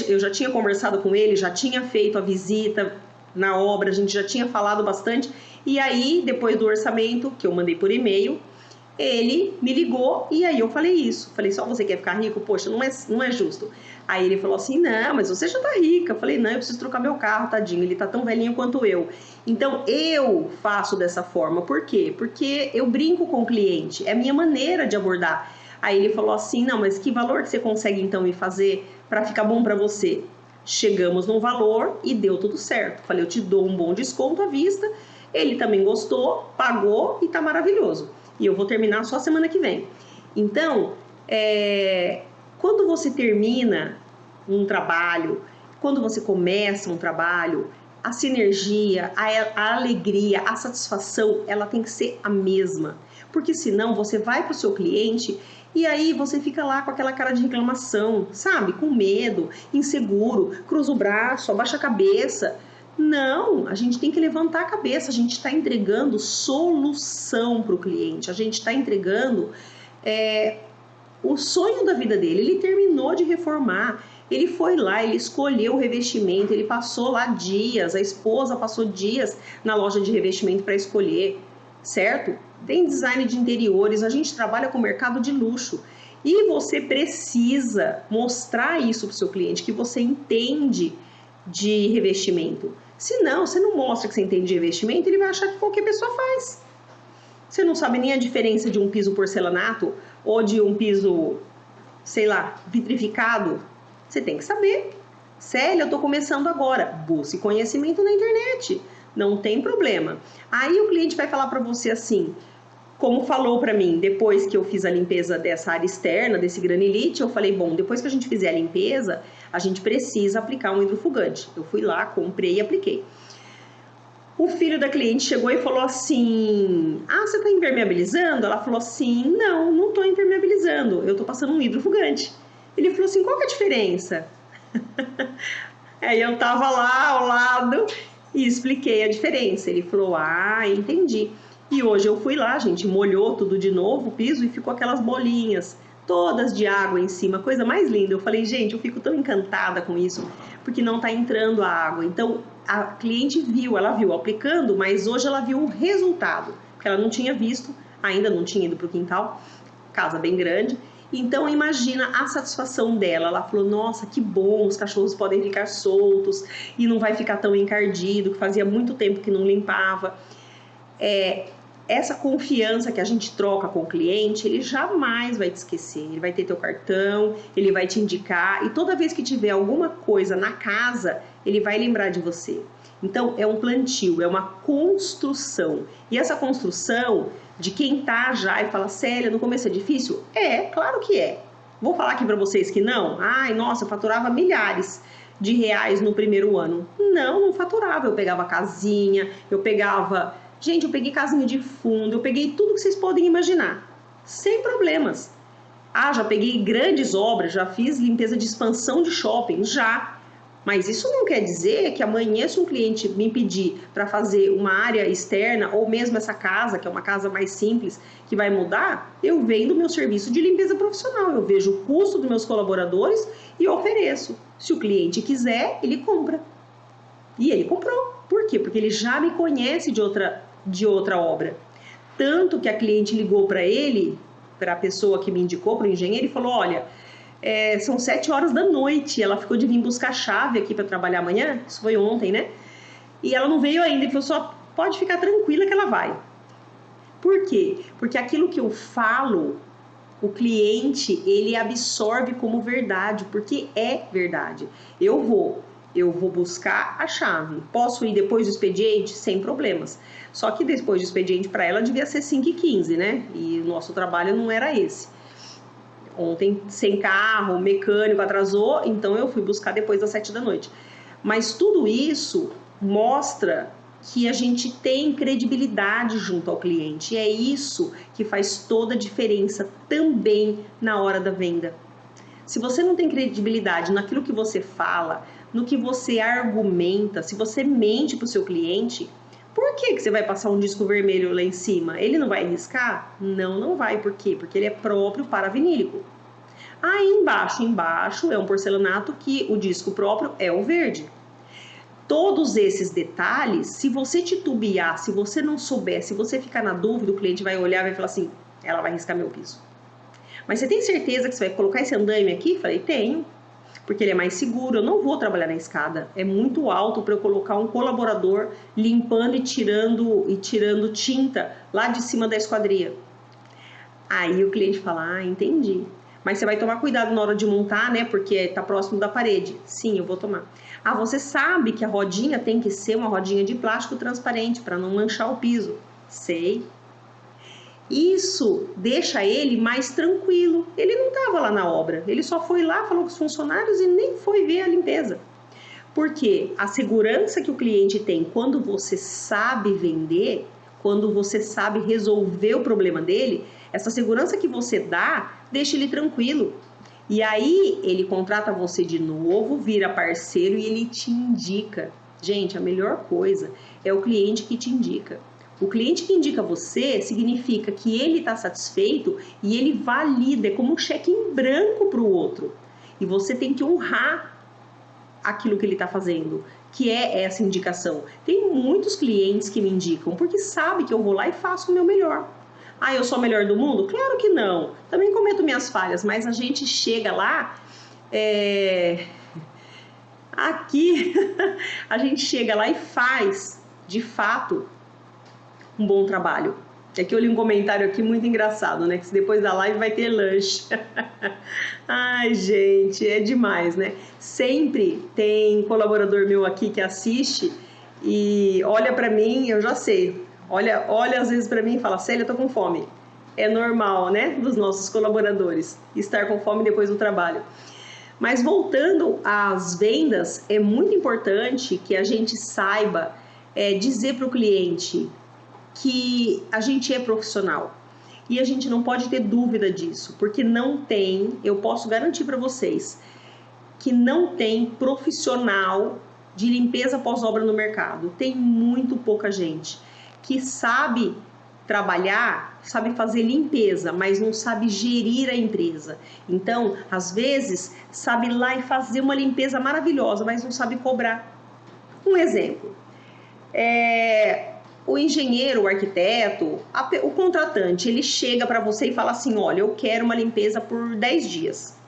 Eu já tinha conversado com ele, já tinha feito a visita na obra, a gente já tinha falado bastante. E aí, depois do orçamento, que eu mandei por e-mail, ele me ligou e aí eu falei isso. Falei, só você quer ficar rico? Poxa, não é justo. Aí ele falou assim, não, mas você já tá rica. Eu falei, não, eu preciso trocar meu carro, tadinho, ele tá tão velhinho quanto eu. Então, eu faço dessa forma. Por quê? Porque eu brinco com o cliente, é a minha maneira de abordar. Aí ele falou assim, não, mas que valor que você consegue então me fazer para ficar bom para você? Chegamos num valor e deu tudo certo. Falei, eu te dou um bom desconto à vista. Ele também gostou, pagou e tá maravilhoso. E eu vou terminar só semana que vem. Então, quando você termina um trabalho, quando você começa um trabalho, a sinergia, a alegria, a satisfação, ela tem que ser a mesma. Porque senão você vai para o seu cliente e aí você fica lá com aquela cara de reclamação, sabe? Com medo, inseguro, cruza o braço, abaixa a cabeça. Não, a gente tem que levantar a cabeça, a gente está entregando solução para o cliente, a gente está entregando o sonho da vida dele. Ele terminou de reformar, ele foi lá, ele escolheu o revestimento, ele passou lá dias, a esposa passou dias na loja de revestimento para escolher, certo? Tem design de interiores, a gente trabalha com mercado de luxo e você precisa mostrar isso para o seu cliente, que você entende de revestimento. Se não, você não mostra que você entende de revestimento, ele vai achar que qualquer pessoa faz. Você não sabe nem a diferença de um piso porcelanato ou de um piso, sei lá, vitrificado. Você tem que saber. Célia, eu tô começando agora. Busque conhecimento na internet. Não tem problema. Aí o cliente vai falar para você assim, como falou para mim, depois que eu fiz a limpeza dessa área externa, desse granilite, eu falei, bom, depois que a gente fizer a limpeza, a gente precisa aplicar um hidrofugante. Eu fui lá, comprei e apliquei. O filho da cliente chegou e falou assim, você tá impermeabilizando? Ela falou assim, não tô impermeabilizando, eu tô passando um hidrofugante. Ele falou assim, qual que é a diferença? Aí eu tava lá ao lado e expliquei a diferença. Ele falou, entendi. E hoje eu fui lá, gente, molhou tudo de novo o piso e ficou aquelas bolinhas, todas de água em cima, coisa mais linda. Eu falei, gente, eu fico tão encantada com isso, porque não tá entrando a água. Então, a cliente ela viu aplicando, mas hoje ela viu o resultado, porque ela não tinha visto, ainda não tinha ido pro quintal, casa bem grande. Então, imagina a satisfação dela. Ela falou, nossa, que bom, os cachorros podem ficar soltos e não vai ficar tão encardido, que fazia muito tempo que não limpava. Essa confiança que a gente troca com o cliente, ele jamais vai te esquecer. Ele vai ter teu cartão, ele vai te indicar e toda vez que tiver alguma coisa na casa, ele vai lembrar de você. Então, é um plantio, é uma construção. E essa construção de quem tá já e fala, Célia, no começo é difícil? É, claro que é. Vou falar aqui para vocês que não? Ai, nossa, eu faturava milhares de reais no primeiro ano. Não, não faturava. Eu pegava casinha, eu pegava... Gente, eu peguei casinha de fundo, eu peguei tudo que vocês podem imaginar. Sem problemas. Ah, já peguei grandes obras, já fiz limpeza de expansão de shopping, já. Mas isso não quer dizer que amanhã, se um cliente me pedir para fazer uma área externa, ou mesmo essa casa, que é uma casa mais simples, que vai mudar, eu vendo meu serviço de limpeza profissional. Eu vejo o custo dos meus colaboradores e ofereço. Se o cliente quiser, ele compra. E ele comprou. Por quê? Porque ele já me conhece de outra obra. Tanto que a cliente ligou para ele, para a pessoa que me indicou, para o engenheiro, e falou, olha... são 7 horas da noite, ela ficou de vir buscar a chave aqui para trabalhar amanhã, isso foi ontem, né? E ela não veio ainda, ele falou, só pode ficar tranquila que ela vai. Por quê? Porque aquilo que eu falo, o cliente, ele absorve como verdade, porque é verdade. Eu vou buscar a chave, posso ir depois do expediente? Sem problemas. Só que depois do expediente para ela devia ser 5h15, né? E o nosso trabalho não era esse. Ontem, sem carro, o mecânico atrasou, então eu fui buscar depois das 7 da noite. Mas tudo isso mostra que a gente tem credibilidade junto ao cliente. E é isso que faz toda a diferença também na hora da venda. Se você não tem credibilidade naquilo que você fala, no que você argumenta, se você mente para o seu cliente, por que você vai passar um disco vermelho lá em cima? Ele não vai riscar? Não, não vai. Por quê? Porque ele é próprio para vinílico. Aí embaixo é um porcelanato que o disco próprio é o verde. Todos esses detalhes, se você titubear, se você não souber, se você ficar na dúvida, o cliente vai olhar e vai falar assim, ela vai riscar meu piso. Mas você tem certeza que você vai colocar esse andaime aqui? Falei, tenho. Porque ele é mais seguro, eu não vou trabalhar na escada. É muito alto para eu colocar um colaborador limpando e tirando tinta lá de cima da esquadria. Aí o cliente fala, entendi. Mas você vai tomar cuidado na hora de montar, né? Porque está próximo da parede. Sim, eu vou tomar. Você sabe que a rodinha tem que ser uma rodinha de plástico transparente para não manchar o piso. Sei. Isso deixa ele mais tranquilo. Ele não estava lá na obra, ele só foi lá, falou com os funcionários e nem foi ver a limpeza. Porque a segurança que o cliente tem quando você sabe vender, quando você sabe resolver o problema dele, essa segurança que você dá, deixa ele tranquilo. E aí ele contrata você de novo, vira parceiro e ele te indica. Gente, a melhor coisa é o cliente que te indica. O cliente que indica você significa que ele está satisfeito e ele valida, é como um cheque em branco para o outro. E você tem que honrar aquilo que ele está fazendo, que é essa indicação. Tem muitos clientes que me indicam porque sabem que eu vou lá e faço o meu melhor. Eu sou a melhor do mundo? Claro que não. Também cometo minhas falhas, mas a gente chega lá... Aqui, a gente chega lá e faz, de fato... um bom trabalho. É que eu li um comentário aqui muito engraçado, né? Que depois da live vai ter lanche. Ai, gente, é demais, né? Sempre tem colaborador meu aqui que assiste e olha pra mim, eu já sei. Olha às vezes pra mim e fala, Célia, eu tô com fome. É normal, né? Dos nossos colaboradores, estar com fome depois do trabalho. Mas voltando às vendas, é muito importante que a gente saiba dizer para o cliente que a gente é profissional e a gente não pode ter dúvida disso, porque não tem, eu posso garantir para vocês que não tem profissional de limpeza pós-obra no mercado. Tem muito pouca gente que sabe trabalhar, sabe fazer limpeza, mas não sabe gerir a empresa. Então, às vezes, sabe ir lá e fazer uma limpeza maravilhosa, mas não sabe cobrar. Um exemplo, o engenheiro, o arquiteto, o contratante, ele chega para você e fala assim, olha, eu quero uma limpeza por 10 dias.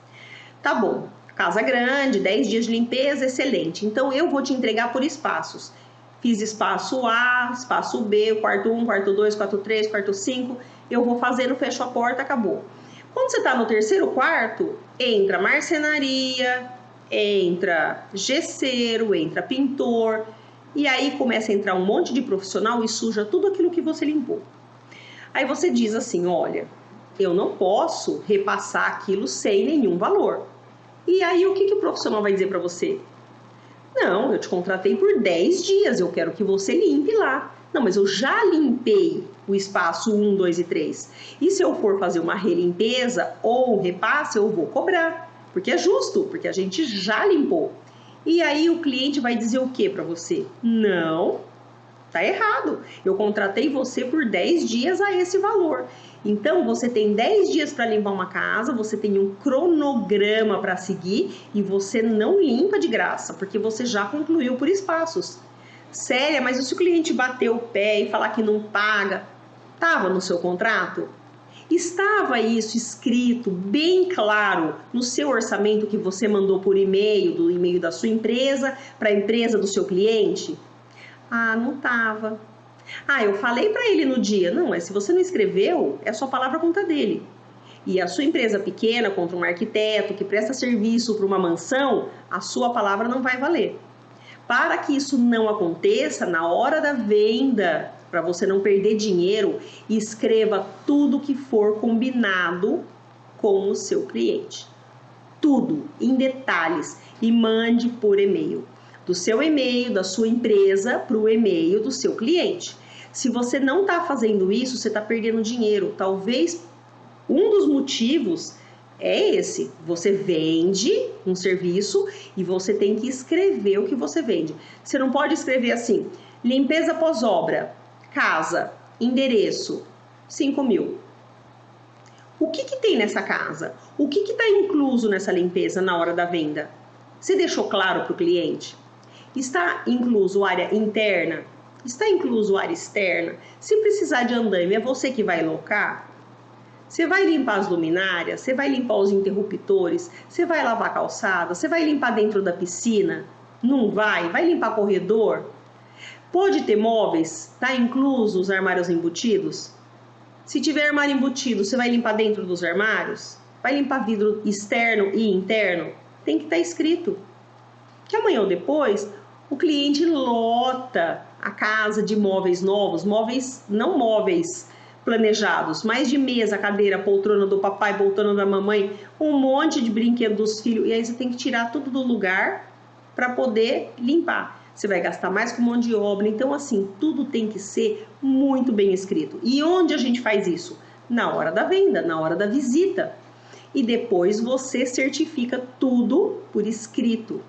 Tá bom, casa grande, 10 dias de limpeza, excelente. Então, eu vou te entregar por espaços. Fiz espaço A, espaço B, quarto 1, quarto 2, quarto 3, quarto 5. Eu vou fazendo, fecho a porta, acabou. Quando você está no terceiro quarto, entra marcenaria, entra gesseiro, entra pintor... E aí começa a entrar um monte de profissional e suja tudo aquilo que você limpou. Aí você diz assim, olha, eu não posso repassar aquilo sem nenhum valor. E aí o que o profissional vai dizer para você? Não, eu te contratei por 10 dias, eu quero que você limpe lá. Não, mas eu já limpei o espaço 1, 2 e 3. E se eu for fazer uma relimpeza ou um repasse, eu vou cobrar. Porque é justo, porque a gente já limpou. E aí o cliente vai dizer o que para você? Não, tá errado. Eu contratei você por 10 dias a esse valor. Então, você tem 10 dias para limpar uma casa, você tem um cronograma para seguir e você não limpa de graça, porque você já concluiu por espaços. Séria, mas e se o cliente bater o pé e falar que não paga? Estava no seu contrato? Estava isso escrito bem claro no seu orçamento que você mandou por e-mail, do e-mail da sua empresa para a empresa do seu cliente? Ah, não estava. Ah, eu falei para ele no dia. Não, mas se você não escreveu, é sua palavra contra dele. E a sua empresa pequena contra um arquiteto que presta serviço para uma mansão, a sua palavra não vai valer. Para que isso não aconteça, na hora da venda, para você não perder dinheiro, escreva tudo que for combinado com o seu cliente. Tudo, em detalhes, e mande por e-mail. Do seu e-mail, da sua empresa, para o e-mail do seu cliente. Se você não está fazendo isso, você está perdendo dinheiro. Talvez um dos motivos é esse. Você vende um serviço e você tem que escrever o que você vende. Você não pode escrever assim, limpeza pós-obra, casa, endereço, 5 mil. O que tem nessa casa? O que está incluso nessa limpeza na hora da venda? Você deixou claro para o cliente? Está incluso área interna? Está incluso área externa? Se precisar de andaime, é você que vai locar? Você vai limpar as luminárias? Você vai limpar os interruptores? Você vai lavar a calçada? Você vai limpar dentro da piscina? Não vai? Vai limpar corredor? Pode ter móveis? Está incluso os armários embutidos? Se tiver armário embutido, você vai limpar dentro dos armários? Vai limpar vidro externo e interno? Tem que estar escrito. Que amanhã ou depois, o cliente lota a casa de móveis novos, móveis, não móveis planejados, mas de mesa, cadeira, poltrona do papai, poltrona da mamãe, um monte de brinquedo dos filhos, e aí você tem que tirar tudo do lugar para poder limpar. Você vai gastar mais com mão de obra, então assim, tudo tem que ser muito bem escrito. E onde a gente faz isso? Na hora da venda, na hora da visita. E depois você certifica tudo por escrito,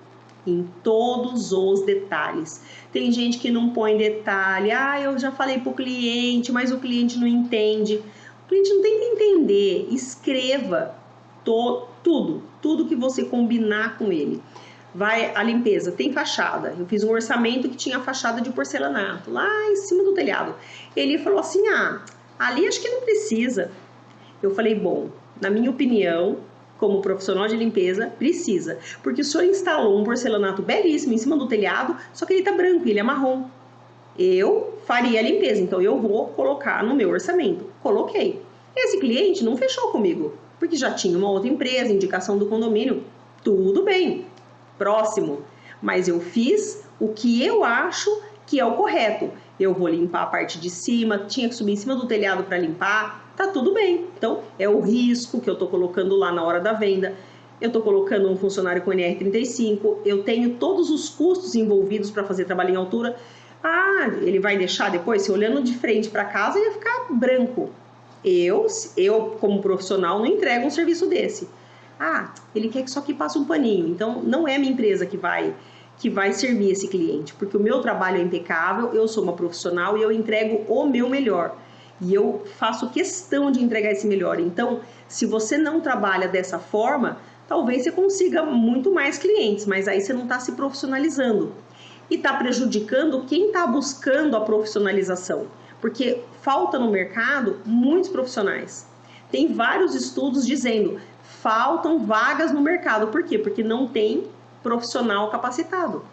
em todos os detalhes. Tem gente que não põe detalhe, eu já falei para o cliente, mas o cliente não entende. O cliente não tem que entender, escreva tudo que você combinar com ele. Vai a limpeza, tem fachada. Eu fiz um orçamento que tinha fachada de porcelanato, lá em cima do telhado. Ele falou assim, ali acho que não precisa. Eu falei, bom, na minha opinião, como profissional de limpeza, precisa. Porque o senhor instalou um porcelanato belíssimo em cima do telhado, só que ele tá branco, ele é marrom. Eu faria a limpeza, então eu vou colocar no meu orçamento. Coloquei. Esse cliente não fechou comigo, porque já tinha uma outra empresa, indicação do condomínio. Tudo bem, próximo. Mas eu fiz o que eu acho que é o correto. Eu vou limpar a parte de cima, tinha que subir em cima do telhado para limpar. Tá tudo bem. Então, é o risco que eu tô colocando lá na hora da venda. Eu tô colocando um funcionário com NR35, eu tenho todos os custos envolvidos para fazer trabalho em altura. Ele vai deixar depois? Se olhando de frente para casa, ia ficar branco. Eu, como profissional, não entrego um serviço desse. Ele quer que só que passe um paninho. Então, não é a minha empresa que vai servir esse cliente, porque o meu trabalho é impecável, eu sou uma profissional e eu entrego o meu melhor. E eu faço questão de entregar esse melhor. Então, se você não trabalha dessa forma, talvez você consiga muito mais clientes, mas aí você não está se profissionalizando. E está prejudicando quem está buscando a profissionalização. Porque falta no mercado muitos profissionais. Tem vários estudos dizendo, faltam vagas no mercado. Por quê? Porque não tem profissional capacitado.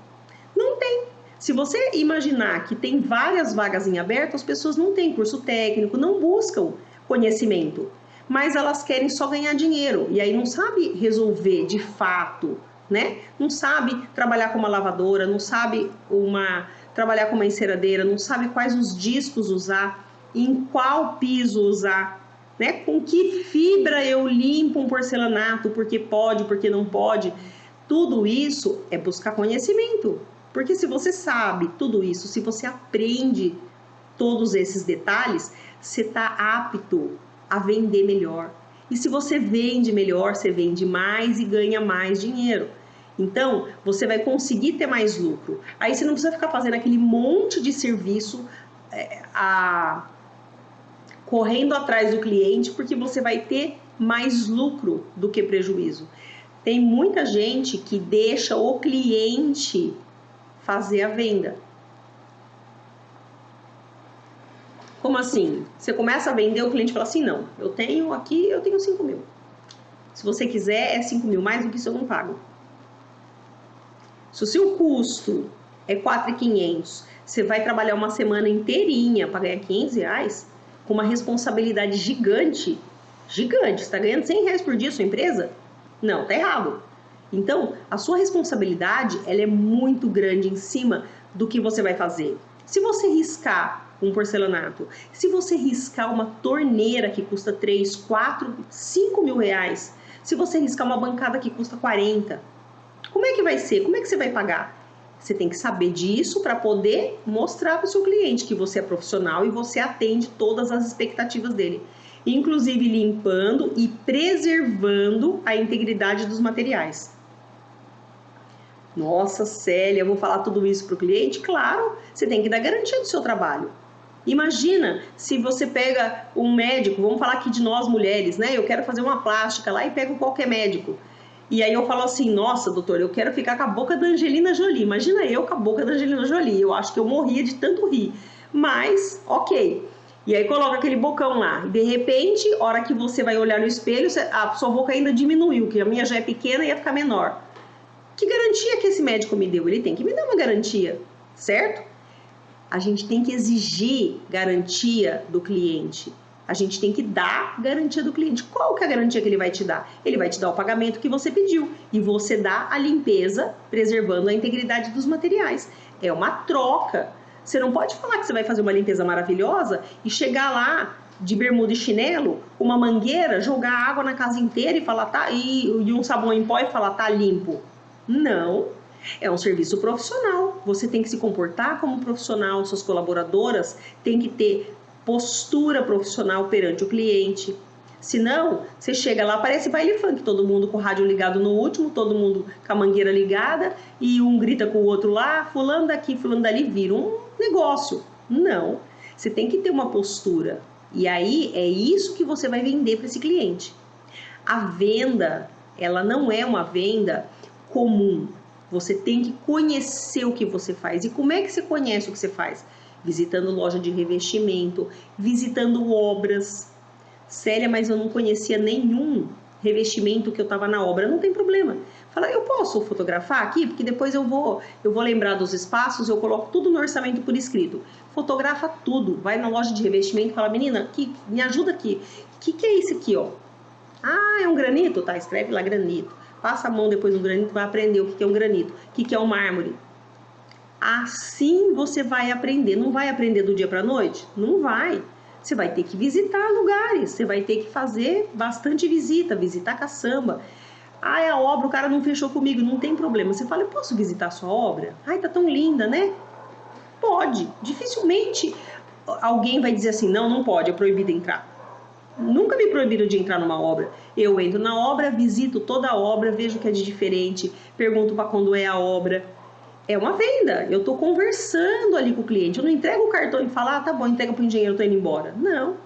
Não tem. Se você imaginar que tem várias vagas em aberto, as pessoas não têm curso técnico, não buscam conhecimento, mas elas querem só ganhar dinheiro e aí não sabe resolver de fato, né? Não sabe trabalhar com uma lavadora, não sabe trabalhar com uma enceradeira, não sabe quais os discos usar. em qual piso usar, né? Com que fibra eu limpo um porcelanato, porque pode, porque não pode. Tudo isso é buscar conhecimento. Porque se você sabe tudo isso, se você aprende todos esses detalhes, você está apto a vender melhor. E se você vende melhor, você vende mais e ganha mais dinheiro. Então, você vai conseguir ter mais lucro. Aí você não precisa ficar fazendo aquele monte de serviço correndo atrás do cliente, porque você vai ter mais lucro do que prejuízo. Tem muita gente que deixa o cliente fazer a venda. Como assim? Você começa a vender, o cliente fala assim, não, eu tenho 5 mil. Se você quiser, é 5 mil, mais do que isso eu não pago. Se o seu custo é 4.500, você vai trabalhar uma semana inteirinha para ganhar 500 reais, com uma responsabilidade gigante, gigante, você está ganhando 100 reais por dia, sua empresa? Não, tá errado. Então, a sua responsabilidade, ela é muito grande em cima do que você vai fazer. Se você riscar um porcelanato, se você riscar uma torneira que custa 3, 4, 5 mil reais, se você riscar uma bancada que custa 40, como é que vai ser? Como é que você vai pagar? Você tem que saber disso para poder mostrar para o seu cliente que você é profissional e você atende todas as expectativas dele. Inclusive limpando e preservando a integridade dos materiais. Nossa, Célia, eu vou falar tudo isso para o cliente? Claro, você tem que dar garantia do seu trabalho. Imagina se você pega um médico, vamos falar aqui de nós mulheres, né? Eu quero fazer uma plástica lá e pego qualquer médico. E aí eu falo assim, nossa, doutor, eu quero ficar com a boca da Angelina Jolie. Imagina eu com a boca da Angelina Jolie. Eu acho que eu morria de tanto rir. Mas, ok. E aí coloca aquele bocão lá. E de repente, a hora que você vai olhar no espelho, a sua boca ainda diminuiu, que a minha já é pequena e ia ficar menor. Que garantia que esse médico me deu? Ele tem que me dar uma garantia, certo? A gente tem que exigir garantia do cliente. A gente tem que dar garantia do cliente. Qual que é a garantia que ele vai te dar? Ele vai te dar o pagamento que você pediu e você dá a limpeza, preservando a integridade dos materiais. É uma troca. Você não pode falar que você vai fazer uma limpeza maravilhosa e chegar lá de bermuda e chinelo, uma mangueira, jogar água na casa inteira e falar tá e um sabão em pó e falar tá limpo. Não. É um serviço profissional. Você tem que se comportar como um profissional, suas colaboradoras têm que ter postura profissional perante o cliente. Senão, você chega lá, parece baile funk, todo mundo com o rádio ligado no último, todo mundo com a mangueira ligada, e um grita com o outro lá, fulano daqui, fulano dali, vira um negócio. Não, você tem que ter uma postura. E aí, é isso que você vai vender para esse cliente. A venda, ela não é uma venda comum. Você tem que conhecer o que você faz. E como é que você conhece o que você faz? Visitando loja de revestimento, visitando obras. Célia, mas eu não conhecia nenhum revestimento que eu estava na obra. Não tem problema. Fala, eu posso fotografar aqui? Porque depois eu vou lembrar dos espaços, eu coloco tudo no orçamento por escrito. Fotografa tudo. Vai na loja de revestimento e fala, menina, me ajuda aqui. O que é isso aqui, ó? Ah, é um granito? Tá, escreve lá granito. Passa a mão depois no granito, vai aprender o que é um granito, o que é um mármore. Assim você vai aprender. Não vai aprender do dia para a noite? Não vai. Você vai ter que visitar lugares, você vai ter que fazer bastante visita, visitar caçamba. Ah, é a obra, o cara não fechou comigo, não tem problema. Você fala, eu posso visitar a sua obra? Ai, tá tão linda, né? Pode. Dificilmente alguém vai dizer assim, não pode, é proibido entrar. Nunca me proibiram de entrar numa obra. Eu entro na obra, visito toda a obra, vejo o que é de diferente, pergunto para quando é a obra. É uma venda. Eu estou conversando ali com o cliente. Eu não entrego o cartão e falo, tá bom, entrega para o engenheiro, estou indo embora. Não.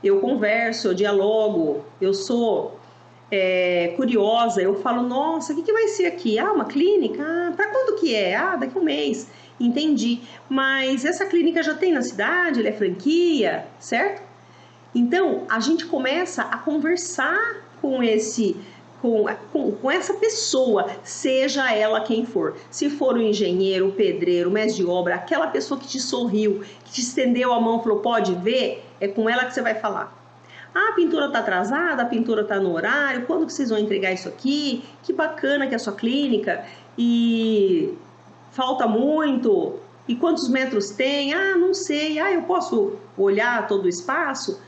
Eu converso, eu dialogo, eu sou curiosa, eu falo, nossa, o que vai ser aqui? Ah, uma clínica? Ah, para quando que é? Ah, daqui a um mês. Entendi. Mas essa clínica já tem na cidade? Ela é franquia, certo? Então, a gente começa a conversar com essa pessoa, seja ela quem for. Se for o engenheiro, o pedreiro, o mestre de obra, aquela pessoa que te sorriu, que te estendeu a mão e falou, pode ver, é com ela que você vai falar. Ah, a pintura está atrasada, a pintura está no horário, quando que vocês vão entregar isso aqui? Que bacana que é a sua clínica e falta muito. E quantos metros tem? Ah, não sei. Ah, eu posso olhar todo o espaço?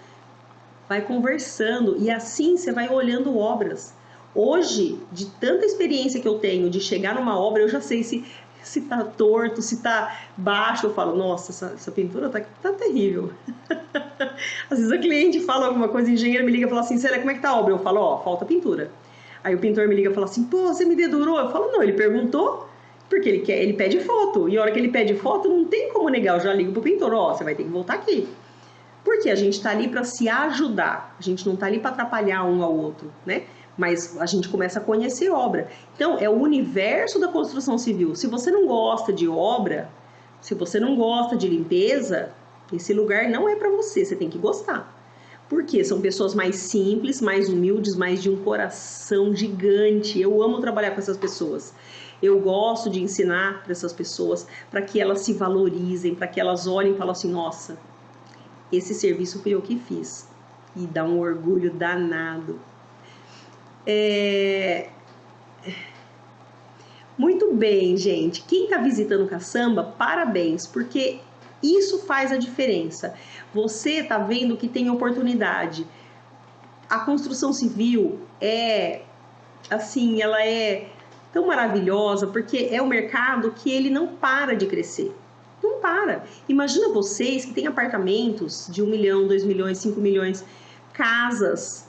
Vai conversando e assim você vai olhando obras. Hoje, de tanta experiência que eu tenho de chegar numa obra, eu já sei se tá torto, se tá baixo. Eu falo, nossa, essa pintura tá terrível. Às vezes a cliente fala alguma coisa, o engenheiro me liga e fala assim, Célia, como é que tá a obra? Eu falo, ó, falta pintura. Aí o pintor me liga e fala assim, pô, você me dedurou? Eu falo, não, ele perguntou, porque ele pede foto. E a hora que ele pede foto, não tem como negar. Eu já ligo pro pintor, ó, você vai ter que voltar aqui. Porque a gente está ali para se ajudar, a gente não está ali para atrapalhar um ao outro, né? Mas a gente começa a conhecer obra. Então, é o universo da construção civil. Se você não gosta de obra, se você não gosta de limpeza, esse lugar não é para você, você tem que gostar. Porque são pessoas mais simples, mais humildes, mais de um coração gigante. Eu amo trabalhar com essas pessoas. Eu gosto de ensinar para essas pessoas, para que elas se valorizem, para que elas olhem e falem assim, nossa, esse serviço fui eu que fiz. E dá um orgulho danado. Muito bem, gente. Quem está visitando o Caçamba, parabéns, porque isso faz a diferença. Você está vendo que tem oportunidade. A construção civil assim, ela é tão maravilhosa, porque é um mercado que ele não para de crescer. Não para. Imagina vocês que têm apartamentos de 1 milhão, 2 milhões, 5 milhões, casas,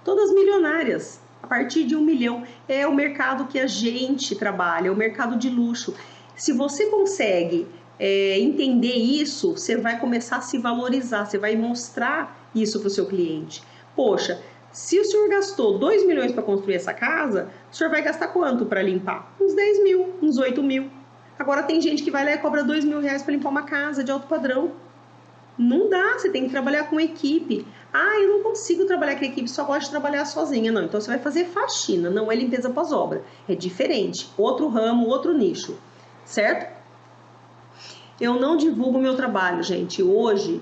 todas milionárias, a partir de 1 milhão. É o mercado que a gente trabalha, é o mercado de luxo. Se você consegue entender isso, você vai começar a se valorizar, você vai mostrar isso para o seu cliente. Poxa, se o senhor gastou 2 milhões para construir essa casa, o senhor vai gastar quanto para limpar? Uns 10 mil, uns 8 mil. Agora tem gente que vai lá e cobra 2 mil reais para limpar uma casa de alto padrão. Não dá, você tem que trabalhar com equipe. Ah, eu não consigo trabalhar com equipe, só gosto de trabalhar sozinha. Não, então você vai fazer faxina, não é limpeza pós-obra. É diferente, outro ramo, outro nicho, certo? Eu não divulgo meu trabalho, gente. Hoje,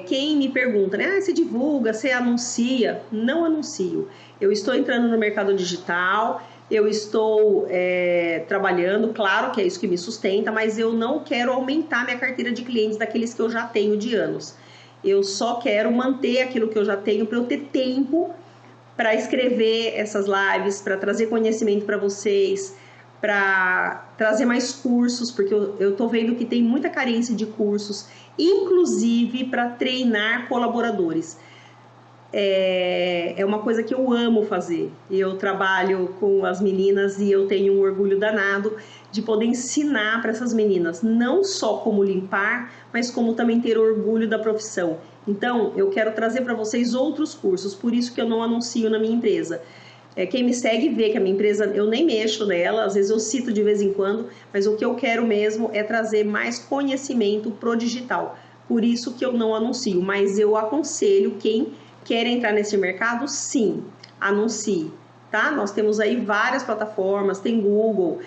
quem me pergunta, né? Ah, você divulga, você anuncia? Não anuncio. Eu estou entrando no mercado digital, eu estou trabalhando, claro que é isso que me sustenta, mas eu não quero aumentar minha carteira de clientes daqueles que eu já tenho de anos. Eu só quero manter aquilo que eu já tenho para eu ter tempo para escrever essas lives, para trazer conhecimento para vocês, para trazer mais cursos, porque eu estou vendo que tem muita carência de cursos, inclusive para treinar colaboradores. É uma coisa que eu amo fazer. Eu trabalho com as meninas e eu tenho um orgulho danado de poder ensinar para essas meninas, não só como limpar, mas como também ter orgulho da profissão. Então, eu quero trazer para vocês outros cursos, por isso que eu não anuncio na minha empresa. Quem me segue vê que a minha empresa, eu nem mexo nela, às vezes eu cito de vez em quando, mas o que eu quero mesmo é trazer mais conhecimento pro digital. Por isso que eu não anuncio, mas eu aconselho quem quer entrar nesse mercado, sim, anuncie, tá? Nós temos aí várias plataformas, tem Google,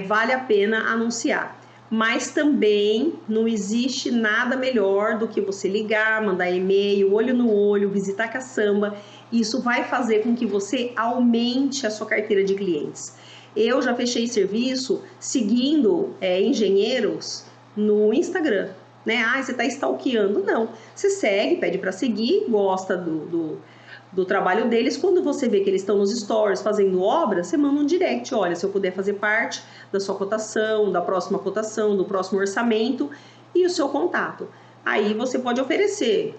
vale a pena anunciar. Mas também não existe nada melhor do que você ligar, mandar e-mail, olho no olho, visitar a Caçamba. Isso vai fazer com que você aumente a sua carteira de clientes. Eu já fechei serviço seguindo engenheiros no Instagram, né? Ah, você está stalkeando. Não, você segue, pede para seguir, gosta do trabalho deles. Quando você vê que eles estão nos stories fazendo obra, você manda um direct. Olha, se eu puder fazer parte da sua cotação, da próxima cotação, do próximo orçamento e o seu contato. Aí você pode oferecer,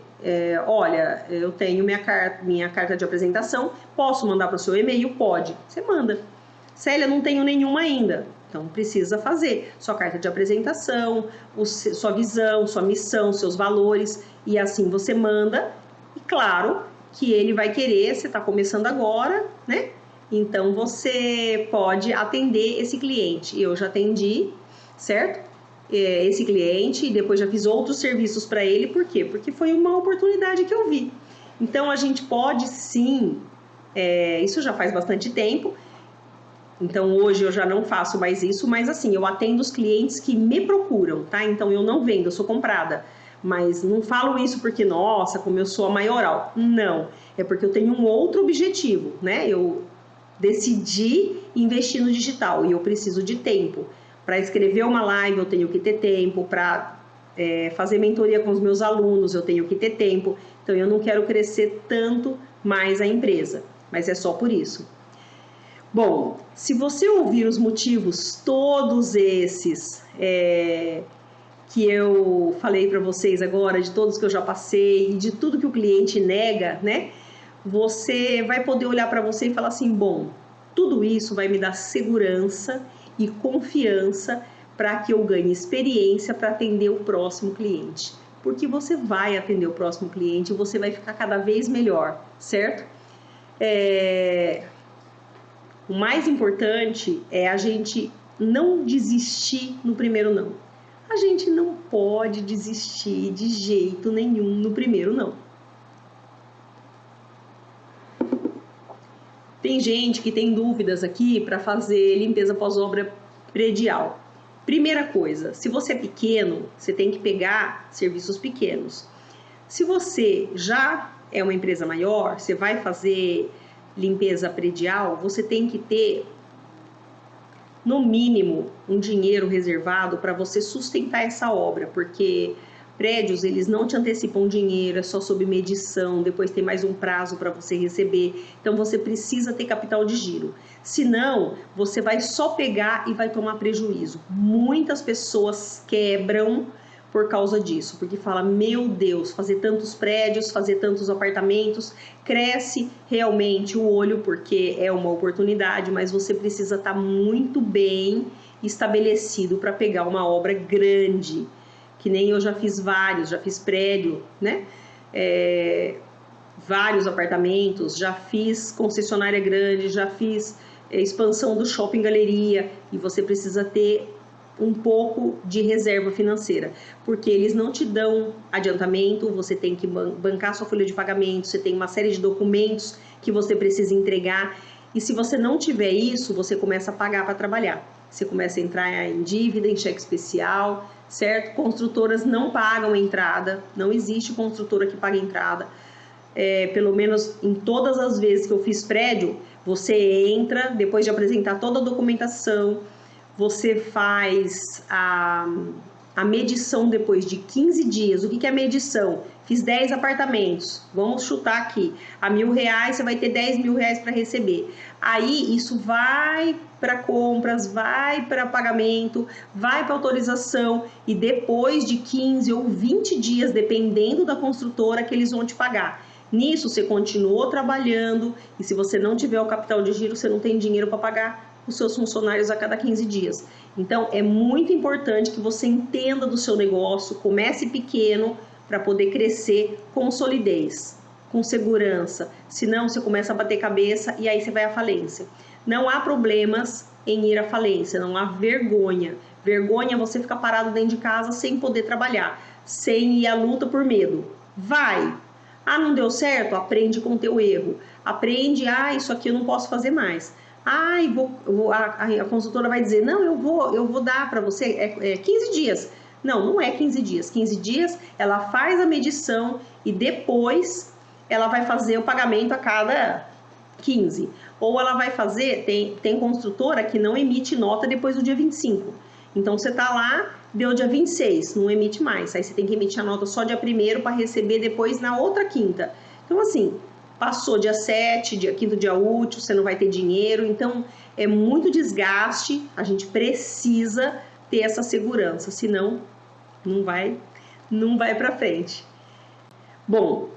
olha, eu tenho minha carta de apresentação, posso mandar para o seu e-mail? Pode, você manda. Célia, não tenho nenhuma ainda. Então, precisa fazer sua carta de apresentação, sua visão, sua missão, seus valores, e assim você manda. E claro que ele vai querer, você está começando agora, né? Então, você pode atender esse cliente. Eu já atendi, certo? Esse cliente, e depois já fiz outros serviços para ele. Por quê? Porque foi uma oportunidade que eu vi. Então, a gente pode sim, isso já faz bastante tempo. Então, hoje eu já não faço mais isso, mas assim, eu atendo os clientes que me procuram, tá? Então, eu não vendo, eu sou comprada. Mas não falo isso porque, nossa, como eu sou a maioral. Não, é porque eu tenho um outro objetivo, né? Eu decidi investir no digital e eu preciso de tempo. Para escrever uma live eu tenho que ter tempo, para fazer mentoria com os meus alunos eu tenho que ter tempo. Então eu não quero crescer tanto mais a empresa, mas é só por isso. Bom, se você ouvir os motivos todos esses que eu falei para vocês agora, de todos que eu já passei e de tudo que o cliente nega, né? Você vai poder olhar para você e falar assim, bom, tudo isso vai me dar segurança e confiança para que eu ganhe experiência para atender o próximo cliente. Porque você vai atender o próximo cliente e você vai ficar cada vez melhor, certo? O mais importante é a gente não desistir no primeiro não. A gente não pode desistir de jeito nenhum no primeiro não. Tem gente que tem dúvidas aqui para fazer limpeza pós-obra predial. Primeira coisa, se você é pequeno, você tem que pegar serviços pequenos. Se você já é uma empresa maior, você vai fazer limpeza predial, você tem que ter, no mínimo, um dinheiro reservado para você sustentar essa obra, porque prédios, eles não te antecipam dinheiro, é só sob medição, depois tem mais um prazo para você receber. Então, você precisa ter capital de giro. Senão, você vai só pegar e vai tomar prejuízo. Muitas pessoas quebram por causa disso, porque fala, meu Deus, fazer tantos prédios, fazer tantos apartamentos, cresce realmente o olho, porque é uma oportunidade, mas você precisa estar muito bem estabelecido para pegar uma obra grande. Que nem eu já fiz vários, já fiz prédio, né? Vários apartamentos, já fiz concessionária grande, já fiz expansão do shopping galeria, e você precisa ter um pouco de reserva financeira, porque eles não te dão adiantamento, você tem que bancar sua folha de pagamento, você tem uma série de documentos que você precisa entregar, e se você não tiver isso, você começa a pagar para trabalhar. Você começa a entrar em dívida, em cheque especial, certo? Construtoras não pagam entrada, não existe construtora que paga entrada. Pelo menos em todas as vezes que eu fiz prédio, você entra, depois de apresentar toda a documentação, você faz a medição depois de 15 dias. O que é medição? Fiz 10 apartamentos, vamos chutar aqui, a R$1.000 você vai ter R$10.000 para receber. Aí isso vai para compras, vai para pagamento, vai para autorização, e depois de 15 ou 20 dias, dependendo da construtora, que eles vão te pagar. Nisso você continuou trabalhando, e se você não tiver o capital de giro, você não tem dinheiro para pagar os seus funcionários a cada 15 dias. Então é muito importante que você entenda do seu negócio, comece pequeno para poder crescer com solidez, com segurança. Senão você começa a bater cabeça e aí você vai à falência. Não há problemas em ir à falência, não há vergonha. Vergonha é você ficar parado dentro de casa sem poder trabalhar, sem ir à luta por medo. Vai! Ah, não deu certo? Aprende com o teu erro. Aprende, isso aqui eu não posso fazer mais. A consultora vai dizer, não, eu vou dar para você 15 dias. Não é 15 dias. 15 dias ela faz a medição e depois ela vai fazer o pagamento a cada 15. Ou ela vai fazer, tem construtora que não emite nota depois do dia 25. Então você tá lá, deu dia 26, não emite mais. Aí você tem que emitir a nota só dia 1º para receber depois na outra quinta. Então assim, passou dia 7, dia 5º dia útil, você não vai ter dinheiro. Então é muito desgaste, a gente precisa ter essa segurança, senão não vai para frente. Bom,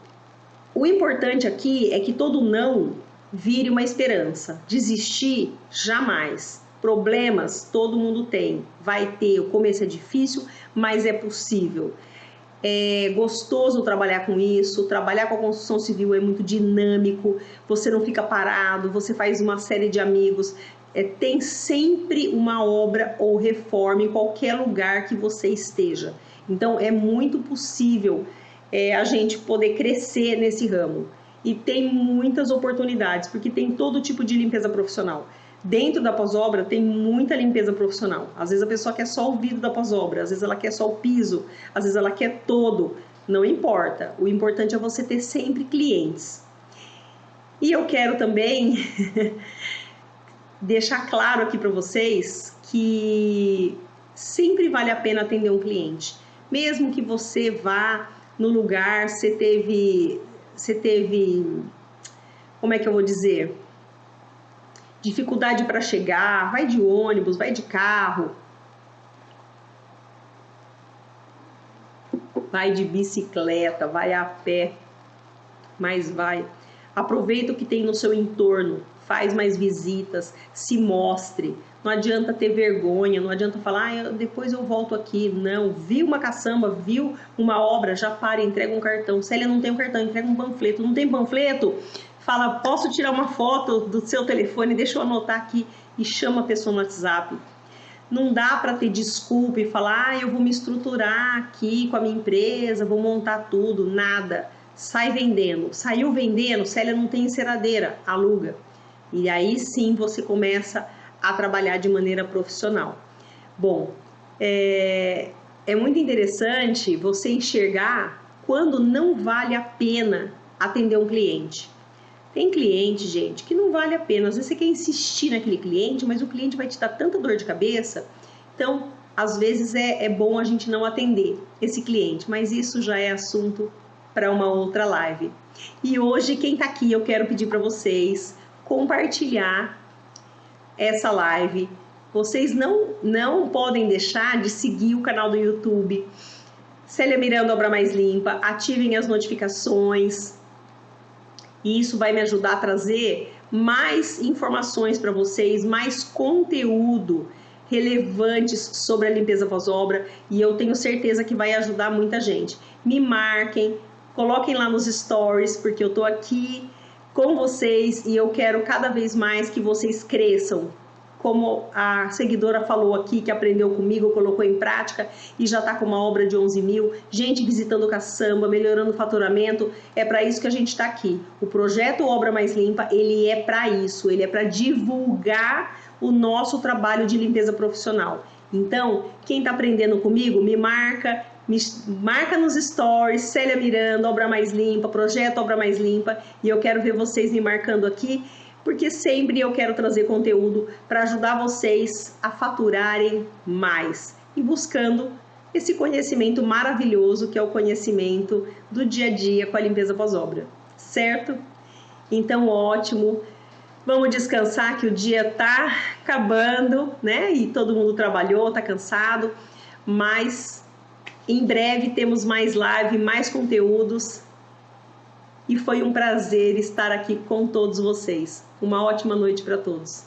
o importante aqui é que todo não vire uma esperança. Desistir, jamais. Problemas todo mundo tem, vai ter, o começo é difícil, mas é possível. É gostoso trabalhar com isso, trabalhar com a construção civil é muito dinâmico, você não fica parado, você faz uma série de amigos, tem sempre uma obra ou reforma em qualquer lugar que você esteja. Então é muito possível a gente poder crescer nesse ramo. E tem muitas oportunidades, porque tem todo tipo de limpeza profissional. Dentro da pós-obra tem muita limpeza profissional. Às vezes a pessoa quer só o vidro da pós-obra, às vezes ela quer só o piso, às vezes ela quer todo. Não importa. O importante é você ter sempre clientes. E eu quero também deixar claro aqui para vocês que sempre vale a pena atender um cliente. Mesmo que você vá no lugar, você teve, como é que eu vou dizer? Dificuldade para chegar, vai de ônibus, vai de carro, vai de bicicleta, vai a pé, mas vai. Aproveita o que tem no seu entorno, faz mais visitas, se mostre. Não adianta ter vergonha, não adianta falar, depois eu volto aqui. Não, viu uma caçamba, viu uma obra, já para, entrega um cartão. Célia, não tem um cartão, entrega um panfleto. Não tem panfleto? Fala, posso tirar uma foto do seu telefone, deixa eu anotar aqui e chama a pessoa no WhatsApp. Não dá para ter desculpa e falar, eu vou me estruturar aqui com a minha empresa, vou montar tudo, nada. Sai vendendo. Saiu vendendo, Célia não tem enceradeira, aluga. E aí sim você começa a trabalhar de maneira profissional. Bom, é muito interessante você enxergar quando não vale a pena atender um cliente. Tem cliente, gente, que não vale a pena. Às vezes você quer insistir naquele cliente, mas o cliente vai te dar tanta dor de cabeça. Então, às vezes é bom a gente não atender esse cliente, mas isso já é assunto para uma outra live. E hoje, quem está aqui, eu quero pedir para vocês compartilhar essa live. Vocês não podem deixar de seguir o canal do YouTube Célia Miranda Obra Mais Limpa, ativem as notificações. E isso vai me ajudar a trazer mais informações para vocês, mais conteúdo relevantes sobre a limpeza pós-obra, e eu tenho certeza que vai ajudar muita gente. Me marquem, coloquem lá nos stories, porque eu tô aqui com vocês e eu quero cada vez mais que vocês cresçam. Como a seguidora falou aqui, que aprendeu comigo, colocou em prática e já está com uma obra de 11 mil, gente visitando o caçamba, melhorando o faturamento, é para isso que a gente está aqui. O projeto Obra Mais Limpa, ele é para isso, ele é para divulgar o nosso trabalho de limpeza profissional. Então, quem está aprendendo comigo, me marca nos stories, Célia Miranda, Obra Mais Limpa, projeto Obra Mais Limpa, e eu quero ver vocês me marcando aqui, porque sempre eu quero trazer conteúdo para ajudar vocês a faturarem mais e buscando esse conhecimento maravilhoso que é o conhecimento do dia a dia com a limpeza pós-obra, certo? Então, ótimo. Vamos descansar que o dia tá acabando, né? E todo mundo trabalhou, tá cansado, mas em breve temos mais live, mais conteúdos. E foi um prazer estar aqui com todos vocês. Uma ótima noite para todos.